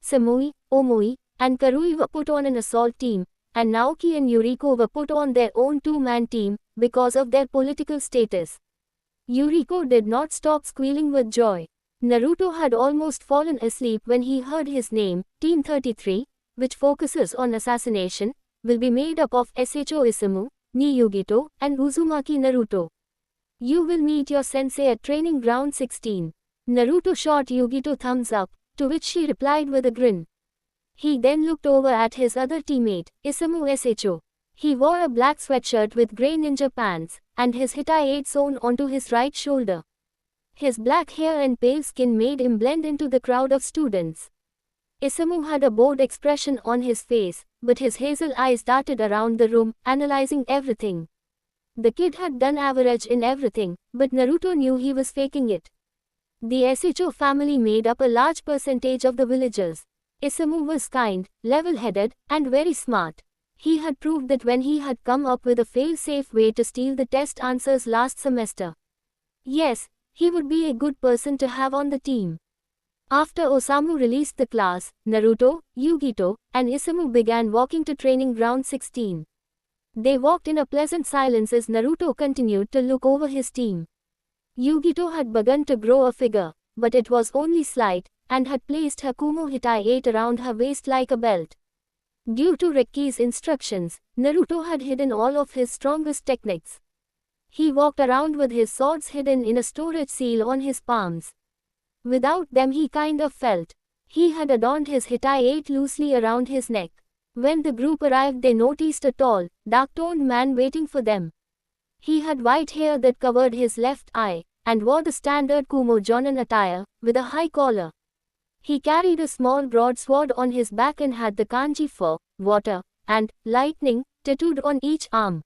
Samui, Omui, and Karui were put on an assault team, and Naoki and Yuriko were put on their own two-man team, because of their political status. Yuriko did not stop squealing with joy. Naruto had almost fallen asleep when he heard his name. Team 33, which focuses on assassination, will be made up of Sho Isamu, Ni Yugito, and Uzumaki Naruto. You will meet your sensei at Training Ground 16. Naruto shot Yugito thumbs up, to which she replied with a grin. He then looked over at his other teammate, Isamu Sho. He wore a black sweatshirt with grey ninja pants, and his Hitai 8 sewn onto his right shoulder. His black hair and pale skin made him blend into the crowd of students. Isamu had a bored expression on his face, but his hazel eyes darted around the room, analyzing everything. The kid had done average in everything, but Naruto knew he was faking it. The Sho family made up a large percentage of the villagers. Isamu was kind, level-headed, and very smart. He had proved that when he had come up with a fail-safe way to steal the test answers last semester. Yes, he would be a good person to have on the team. After Osamu released the class, Naruto, Yugito, and Isamu began walking to Training Ground 16. They walked in a pleasant silence as Naruto continued to look over his team. Yugito had begun to grow a figure, but it was only slight, and had placed her Kumo Hitai 8 around her waist like a belt. Due to Reki's instructions, Naruto had hidden all of his strongest techniques. He walked around with his swords hidden in a storage seal on his palms. Without them he kind of felt. He had adorned his Hitai 8 loosely around his neck. When the group arrived they noticed a tall, dark-toned man waiting for them. He had white hair that covered his left eye, and wore the standard Kumo Jonin attire, with a high collar. He carried a small broadsword on his back and had the kanji for water and lightning tattooed on each arm.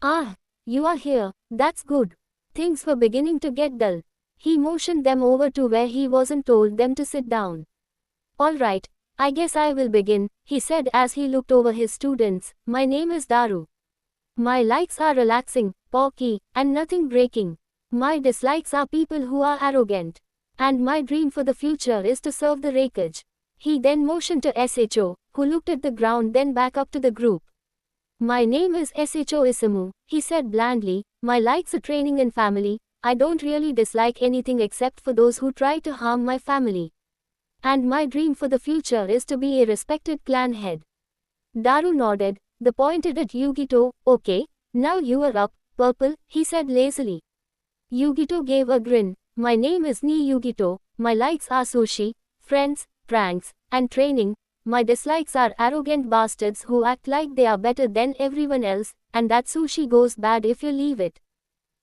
Ah, you are here, that's good. Things were beginning to get dull. He motioned them over to where he was and told them to sit down. All right, I guess I will begin, he said as he looked over his students. My name is Daru. My likes are relaxing, porky, and nothing breaking. My dislikes are people who are arrogant. And my dream for the future is to serve the Raikage. He then motioned to Sho, who looked at the ground then back up to the group. My name is Sho Isamu, he said blandly. My likes are training and family. I don't really dislike anything except for those who try to harm my family. And my dream for the future is to be a respected clan head. Daru nodded, then pointed at Yugito. Okay, now you are up, Purple, he said lazily. Yugito gave a grin. My name is Ni Yugito. My likes are sushi, friends, pranks, and training. My dislikes are arrogant bastards who act like they are better than everyone else, and that sushi goes bad if you leave it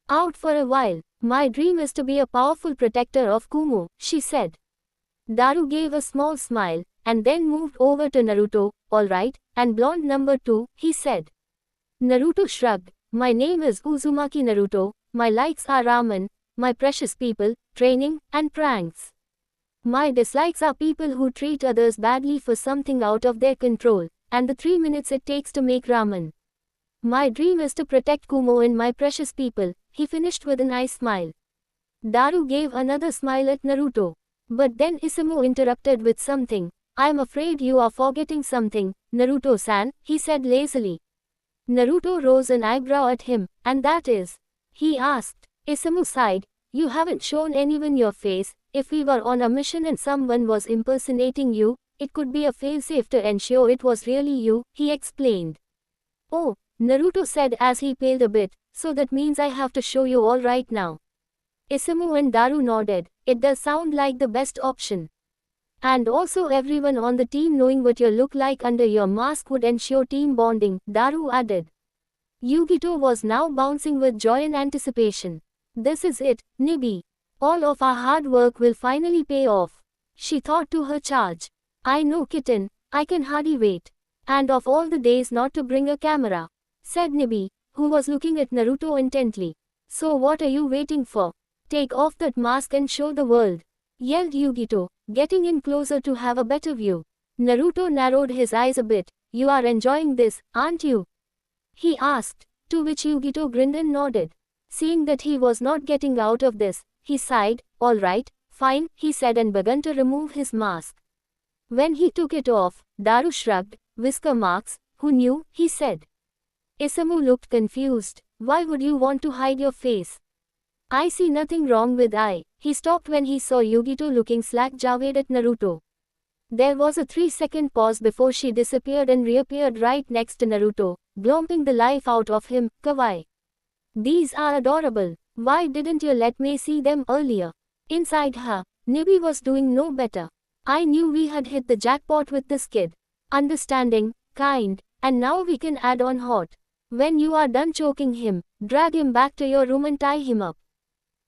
out for a while. My dream is to be a powerful protector of Kumo, she said. Daru gave a small smile, and then moved over to Naruto. Alright, and blonde number 2, he said. Naruto shrugged. My name is Uzumaki Naruto. My likes are ramen, my precious people, training, and pranks. My dislikes are people who treat others badly for something out of their control, and the 3 minutes it takes to make ramen. My dream is to protect Kumo and my precious people, he finished with a nice smile. Daru gave another smile at Naruto. But then Isamu interrupted with something. I'm afraid you are forgetting something, Naruto-san, he said lazily. Naruto rose an eyebrow at him, and that is? He asked. Isamu sighed. You haven't shown anyone your face. If we were on a mission and someone was impersonating you, it could be a failsafe to ensure it was really you, he explained. Oh, Naruto said as he paled a bit, so that means I have to show you all right now. Isamu and Daru nodded. It does sound like the best option. And also everyone on the team knowing what you look like under your mask would ensure team bonding, Daru added. Yugito was now bouncing with joy and anticipation. This is it, Nibi. All of our hard work will finally pay off. She thought to her charge. I know kitten, I can hardly wait. And of all the days not to bring a camera, said Nibi, who was looking at Naruto intently. So what are you waiting for? Take off that mask and show the world, yelled Yugito, getting in closer to have a better view. Naruto narrowed his eyes a bit. You are enjoying this, aren't you? He asked, to which Yugito grinned and nodded. Seeing that he was not getting out of this, he sighed. All right, fine, he said and began to remove his mask. When he took it off, Daru shrugged. Whisker marks, who knew, he said. Isamu looked confused. Why would you want to hide your face? I see nothing wrong with I. He stopped when he saw Yugito looking slack-jawed at Naruto. There was a 3-second pause before she disappeared and reappeared right next to Naruto, glomping the life out of him. Kawaii. These are adorable. Why didn't you let me see them earlier? Inside her, Nibi was doing no better. I knew we had hit the jackpot with this kid. Understanding, kind, and now we can add on hot. When you are done choking him, drag him back to your room and tie him up.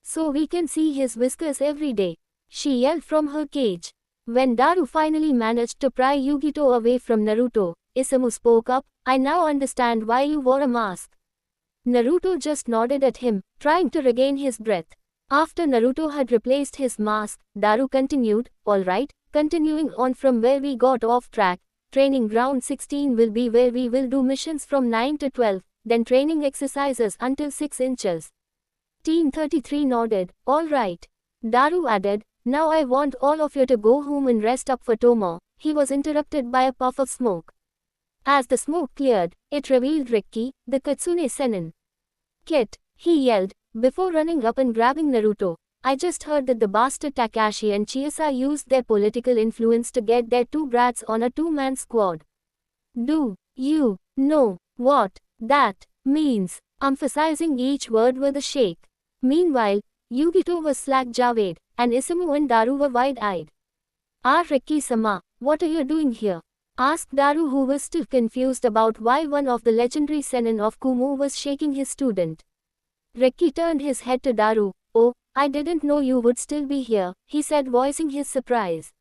So we can see his whiskers every day. She yelled from her cage. When Daru finally managed to pry Yugito away from Naruto, Isamu spoke up, I now understand why you wore a mask. Naruto just nodded at him, trying to regain his breath. After Naruto had replaced his mask, Daru continued, alright, continuing on from where we got off track, training ground 16 will be where we will do missions from 9 to 12, then training exercises until 6 inches. Team 33 nodded, alright. Daru added, now I want all of you to go home and rest up for Tomo. He was interrupted by a puff of smoke. As the smoke cleared, it revealed Rikki, the Katsune Sennin. Kit, he yelled, before running up and grabbing Naruto. I just heard that the bastard Takashi and Chiyosa used their political influence to get their 2 brats on a 2-man squad. Do you know what that means? Emphasizing each word with a shake. Meanwhile, Yugito was slack-jawed, and Isamu and Daru were wide-eyed. Rikki-sama, what are you doing here? Asked Daru, who was still confused about why one of the legendary Sennin of Kumo was shaking his student. Rikki turned his head to Daru. Oh, I didn't know you would still be here, he said, voicing his surprise.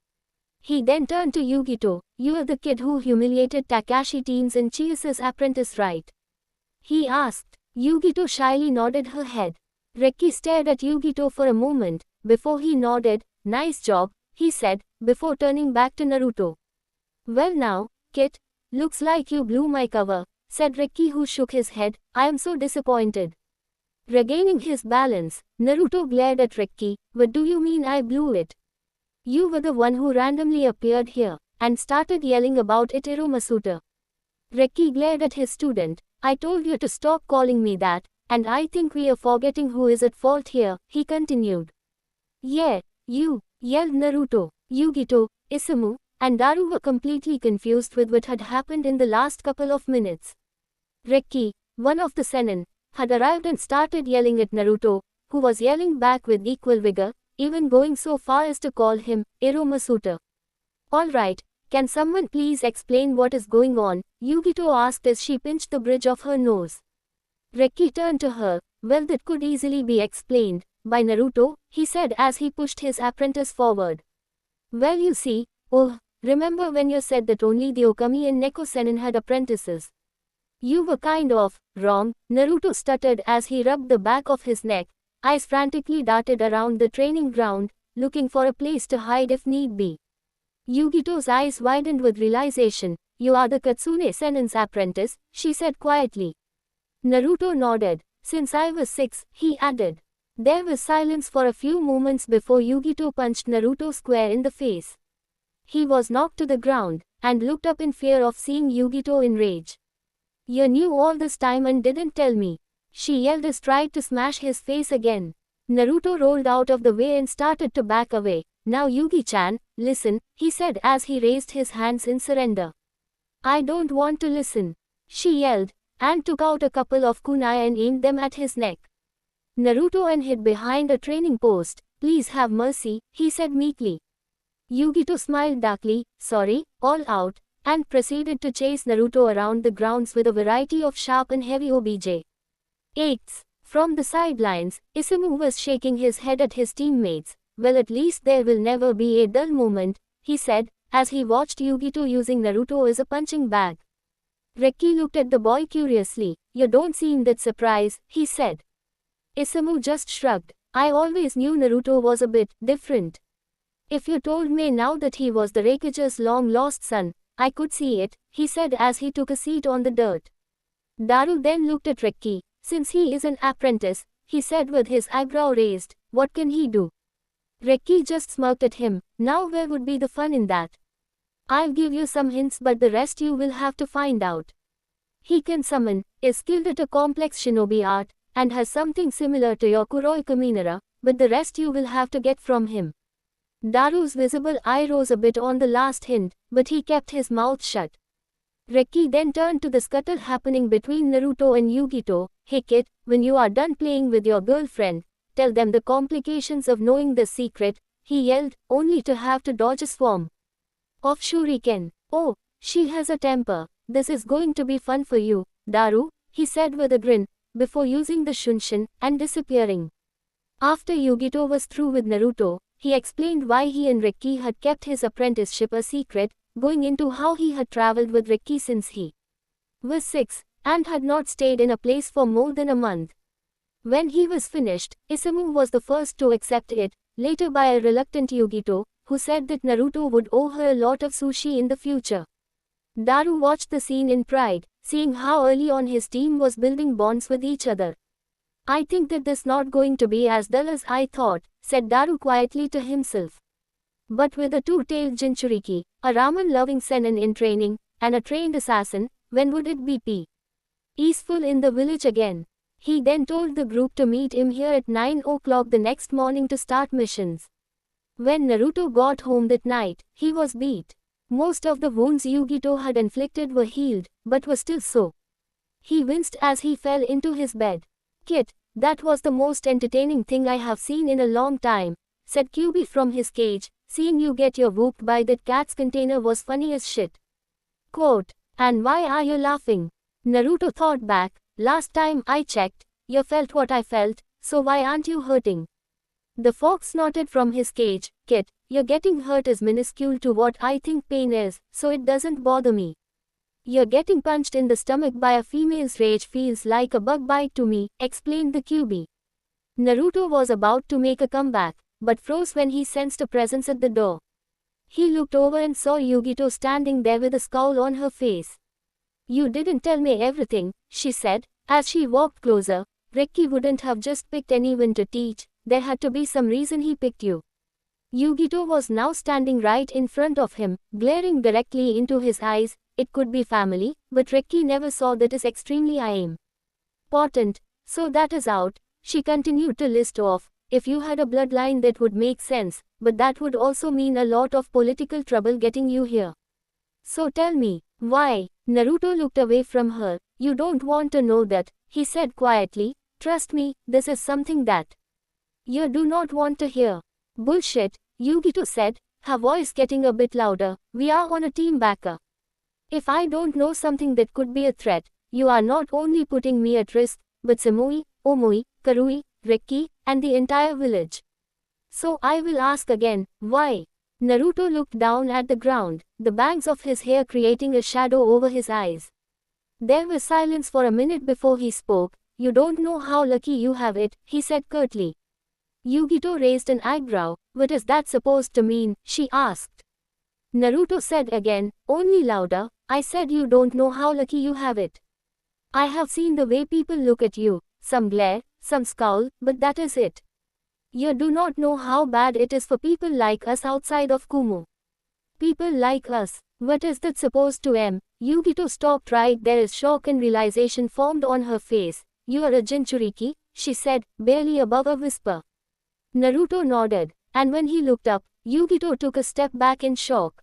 He then turned to Yugito. You are the kid who humiliated Takashi teams in Chiyosa's apprentice, right? He asked. Yugito shyly nodded her head. Rikki stared at Yugito for a moment, before he nodded. Nice job, he said, before turning back to Naruto. Well now, kid, looks like you blew my cover, said Rikki, who shook his head. I am so disappointed. Regaining his balance, Naruto glared at Rikki. What do you mean I blew it? You were the one who randomly appeared here, and started yelling about it, Masuta. Rikki glared at his student. I told you to stop calling me that, and I think we are forgetting who is at fault here, he continued. Yeah, you, yelled Naruto. Yugito, Isamu, and Daru were completely confused with what had happened in the last couple of minutes. Rikki, one of the Sennin, had arrived and started yelling at Naruto, who was yelling back with equal vigor, even going so far as to call him Masuta. Alright, can someone please explain what is going on? Yugito asked as she pinched the bridge of her nose. Rikki turned to her. Well, that could easily be explained by Naruto, he said as he pushed his apprentice forward. Well, you see, remember when you said that only the Okami and Neko Sennin had apprentices? You were kind of wrong, Naruto stuttered as he rubbed the back of his neck. Eyes frantically darted around the training ground, looking for a place to hide if need be. Yugito's eyes widened with realization. You are the Katsune Sennin's apprentice, she said quietly. Naruto nodded. Since I was 6, he added. There was silence for a few moments before Yugito punched Naruto square in the face. He was knocked to the ground, and looked up in fear of seeing Yugito in rage. You knew all this time and didn't tell me, she yelled as tried to smash his face again. Naruto rolled out of the way and started to back away. Now Yugi-chan, listen, he said as he raised his hands in surrender. I don't want to listen, she yelled, and took out a couple of kunai and aimed them at his neck. Naruto and hid behind a training post. Please have mercy, he said meekly. Yugito smiled darkly, sorry, all out, and proceeded to chase Naruto around the grounds with a variety of sharp and heavy OBJ. 8. From the sidelines, Isamu was shaking his head at his teammates. Well, at least there will never be a dull moment, he said, as he watched Yugito using Naruto as a punching bag. Rikki looked at the boy curiously. You don't seem that surprised, he said. Isamu just shrugged. I always knew Naruto was a bit different. If you told me now that he was the Raikage's long-lost son, I could see it, he said as he took a seat on the dirt. Daru then looked at Ricky. Since he is an apprentice, he said with his eyebrow raised, what can he do? Ricky just smirked at him. Now where would be the fun in that? I'll give you some hints but the rest you will have to find out. He can summon, is skilled at a complex shinobi art, and has something similar to your Kuroi Kaminara, but the rest you will have to get from him. Daru's visible eye rose a bit on the last hint, but he kept his mouth shut. Ricky then turned to the scuttle happening between Naruto and Yugito. Hey kid, when you are done playing with your girlfriend, tell them the complications of knowing the secret, he yelled, only to have to dodge a swarm of shuriken. Oh, she has a temper. This is going to be fun for you, Daru, he said with a grin, before using the Shunshin and disappearing. After Yugito was through with Naruto, he explained why he and Ricky had kept his apprenticeship a secret, going into how he had traveled with Ricky since he was 6, and had not stayed in a place for more than a month. When he was finished, Isamu was the first to accept it, later by a reluctant Yugito, who said that Naruto would owe her a lot of sushi in the future. Daru watched the scene in pride, seeing how early on his team was building bonds with each other. I think that this not going to be as dull as I thought, said Daru quietly to himself. But with a two-tailed Jinchuriki, a ramen-loving senin in training, and a trained assassin, when would it be peaceful in the village again? He then told the group to meet him here at 9 o'clock the next morning to start missions. When Naruto got home that night, he was beat. Most of the wounds Yugito had inflicted were healed, but were still sore. He winced as he fell into his bed. Kid, that was the most entertaining thing I have seen in a long time, said Kyubi from his cage. Seeing you get your whooped by that cat's container was funny as shit. Quote, and why are you laughing? Naruto thought back, last time I checked, you felt what I felt, so why aren't you hurting? The fox snorted from his cage, kid, you're getting hurt is minuscule to what I think pain is, so it doesn't bother me. You're getting punched in the stomach by a female's rage feels like a bug bite to me, explained the Kyubi. Naruto was about to make a comeback, but froze when he sensed a presence at the door. He looked over and saw Yugito standing there with a scowl on her face. You didn't tell me everything, she said, as she walked closer. Ricky wouldn't have just picked anyone to teach, there had to be some reason he picked you. Yugito was now standing right in front of him, glaring directly into his eyes. It could be family, but Ricky never saw that is extremely important. So that is out, she continued to list off. If you had a bloodline that would make sense, but that would also mean a lot of political trouble getting you here. So tell me, why? Naruto looked away from her. You don't want to know that, he said quietly. Trust me, this is something that you do not want to hear. Bullshit, Yugito said, her voice getting a bit louder. We are on a team backer. If I don't know something that could be a threat, you are not only putting me at risk, but Samui, Omui, Karui, Ricky, and the entire village. So I will ask again, why? Naruto looked down at the ground, the bangs of his hair creating a shadow over his eyes. There was silence for a minute before he spoke. You don't know how lucky you have it, he said curtly. Yugito raised an eyebrow. What is that supposed to mean? She asked. Naruto said again, only louder, I said you don't know how lucky you have it. I have seen the way people look at you, some glare, some scowl, but that is it. You do not know how bad it is for people like us outside of Kumo. People like us, what is that supposed to mean? Yugito stopped right there as shock and realization formed on her face. You are a Jinchuriki, she said, barely above a whisper. Naruto nodded, and when he looked up, Yugito took a step back in shock.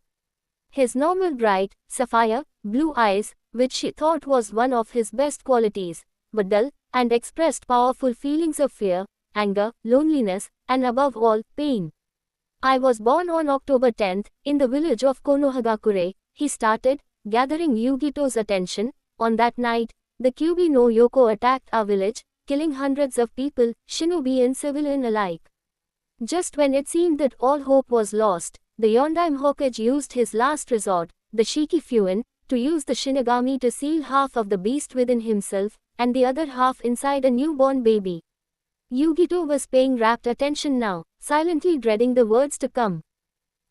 His normal bright, sapphire, blue eyes, which she thought was one of his best qualities, were dull, and expressed powerful feelings of fear, anger, loneliness, and above all, pain. I was born on October 10th, in the village of Konohagakure, he started, gathering Yugito's attention. On that night, the Kyubi no Yoko attacked our village, killing hundreds of people, shinobi and civilian alike. Just when it seemed that all hope was lost, the Yondaime Hokage used his last resort, the Shiki Fuin, to use the Shinigami to seal half of the beast within himself, and the other half inside a newborn baby. Yugito was paying rapt attention now, silently dreading the words to come.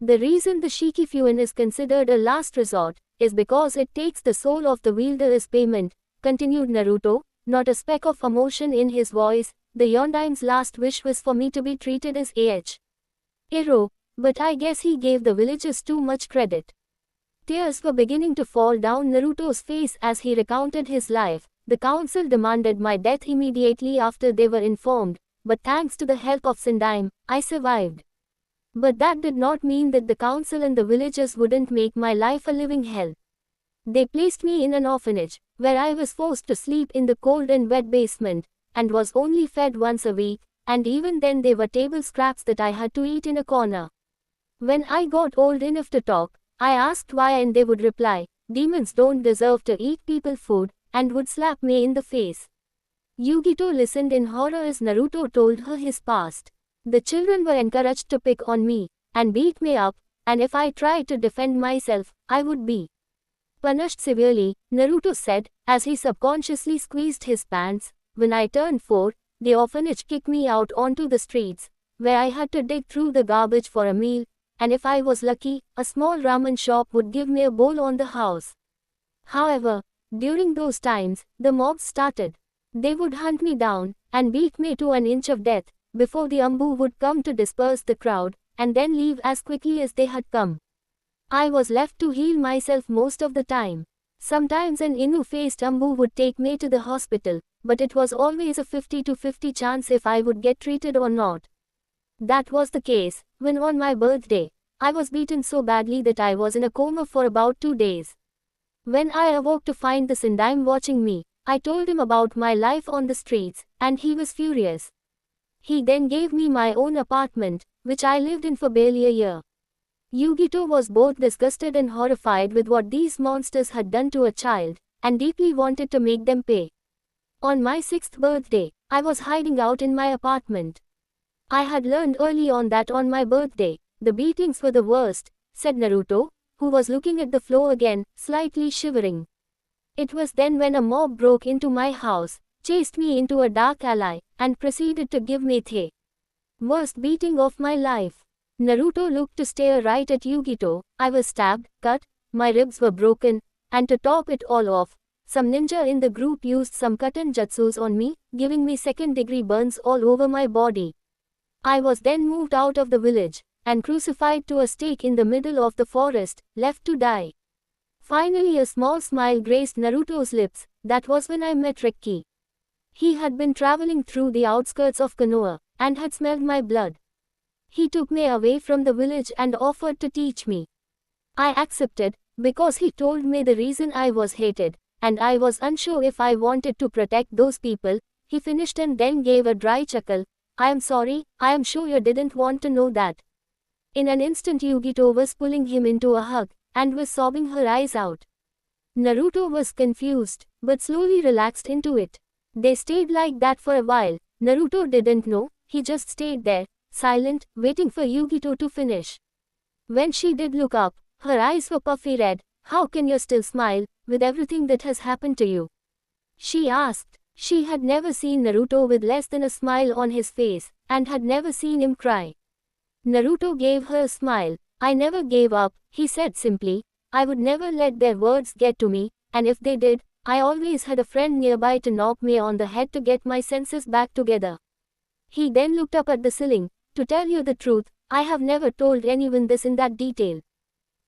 The reason the Shikifuin is considered a last resort is because it takes the soul of the wielder as payment, continued Naruto, not a speck of emotion in his voice. The Yondaim's last wish was for me to be treated as hero, but I guess he gave the villagers too much credit. Tears were beginning to fall down Naruto's face as he recounted his life. The council demanded my death immediately after they were informed, but thanks to the help of Sendaime, I survived. But that did not mean that the council and the villagers wouldn't make my life a living hell. They placed me in an orphanage, where I was forced to sleep in the cold and wet basement, and was only fed once a week, and even then they were table scraps that I had to eat in a corner. When I got old enough to talk, I asked why and they would reply, demons don't deserve to eat people food, and would slap me in the face. Yugito listened in horror as Naruto told her his past. The children were encouraged to pick on me, and beat me up, and if I tried to defend myself, I would be punished severely, Naruto said, as he subconsciously squeezed his pants. When I turned 4, the orphanage kicked me out onto the streets, where I had to dig through the garbage for a meal, and if I was lucky, a small ramen shop would give me a bowl on the house. However, during those times, the mobs started. They would hunt me down, and beat me to an inch of death, before the Ambu would come to disperse the crowd, and then leave as quickly as they had come. I was left to heal myself most of the time. Sometimes an Inu-faced Ambu would take me to the hospital, but it was always a 50-50 chance if I would get treated or not. That was the case, when on my birthday, I was beaten so badly that I was in a coma for about 2 days. When I awoke to find the Sendaime watching me, I told him about my life on the streets, and he was furious. He then gave me my own apartment, which I lived in for barely a year. Yugito was both disgusted and horrified with what these monsters had done to a child, and deeply wanted to make them pay. On my 6th birthday, I was hiding out in my apartment. I had learned early on that on my birthday, the beatings were the worst, said Naruto, who was looking at the floor again, slightly shivering. It was then when a mob broke into my house, chased me into a dark alley, and proceeded to give me the worst beating of my life. Naruto looked to stare right at Yugito. I was stabbed, cut, my ribs were broken, and to top it all off, some ninja in the group used some Katen jutsus on me, giving me second-degree burns all over my body. I was then moved out of the village, and crucified to a stake in the middle of the forest, left to die. Finally a small smile graced Naruto's lips. That was when I met Rikki. He had been traveling through the outskirts of Konoha, and had smelled my blood. He took me away from the village and offered to teach me. I accepted, because he told me the reason I was hated, and I was unsure if I wanted to protect those people. He finished and then gave a dry chuckle. I am sorry, I am sure you didn't want to know that. In an instant Yugito was pulling him into a hug, and was sobbing her eyes out. Naruto was confused, but slowly relaxed into it. They stayed like that for a while. Naruto didn't know, he just stayed there, silent, waiting for Yugito to finish. When she did look up, her eyes were puffy red. How can you still smile, with everything that has happened to you? She asked. She had never seen Naruto with less than a smile on his face, and had never seen him cry. Naruto gave her a smile. I never gave up, he said simply. I would never let their words get to me, and if they did, I always had a friend nearby to knock me on the head to get my senses back together. He then looked up at the ceiling. To tell you the truth, I have never told anyone this in that detail.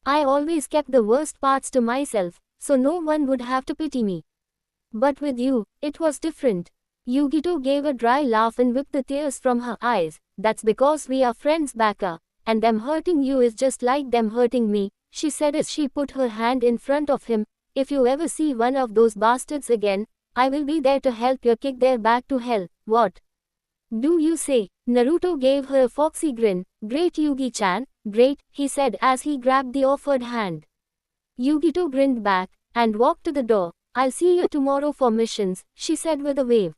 I always kept the worst parts to myself, so no one would have to pity me. But with you, it was different. Yugito gave a dry laugh and whipped the tears from her eyes. That's because we are friends, Baka, and them hurting you is just like them hurting me, she said as she put her hand in front of him. If you ever see one of those bastards again, I will be there to help you kick their back to hell. What do you say? Naruto gave her a foxy grin. Great Yugi-chan, great, he said as he grabbed the offered hand. Yugito grinned back, and walked to the door. I'll see you tomorrow for missions, she said with a wave.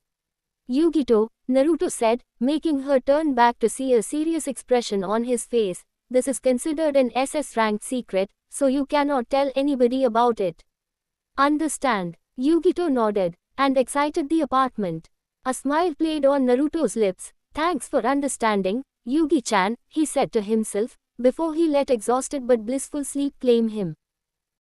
Yugito, Naruto said, making her turn back to see a serious expression on his face. This is considered an SS-ranked secret, so you cannot tell anybody about it. Understand? Yugito nodded, and exited the apartment. A smile played on Naruto's lips. Thanks for understanding, Yugi-chan, he said to himself. before he let exhausted but blissful sleep claim him.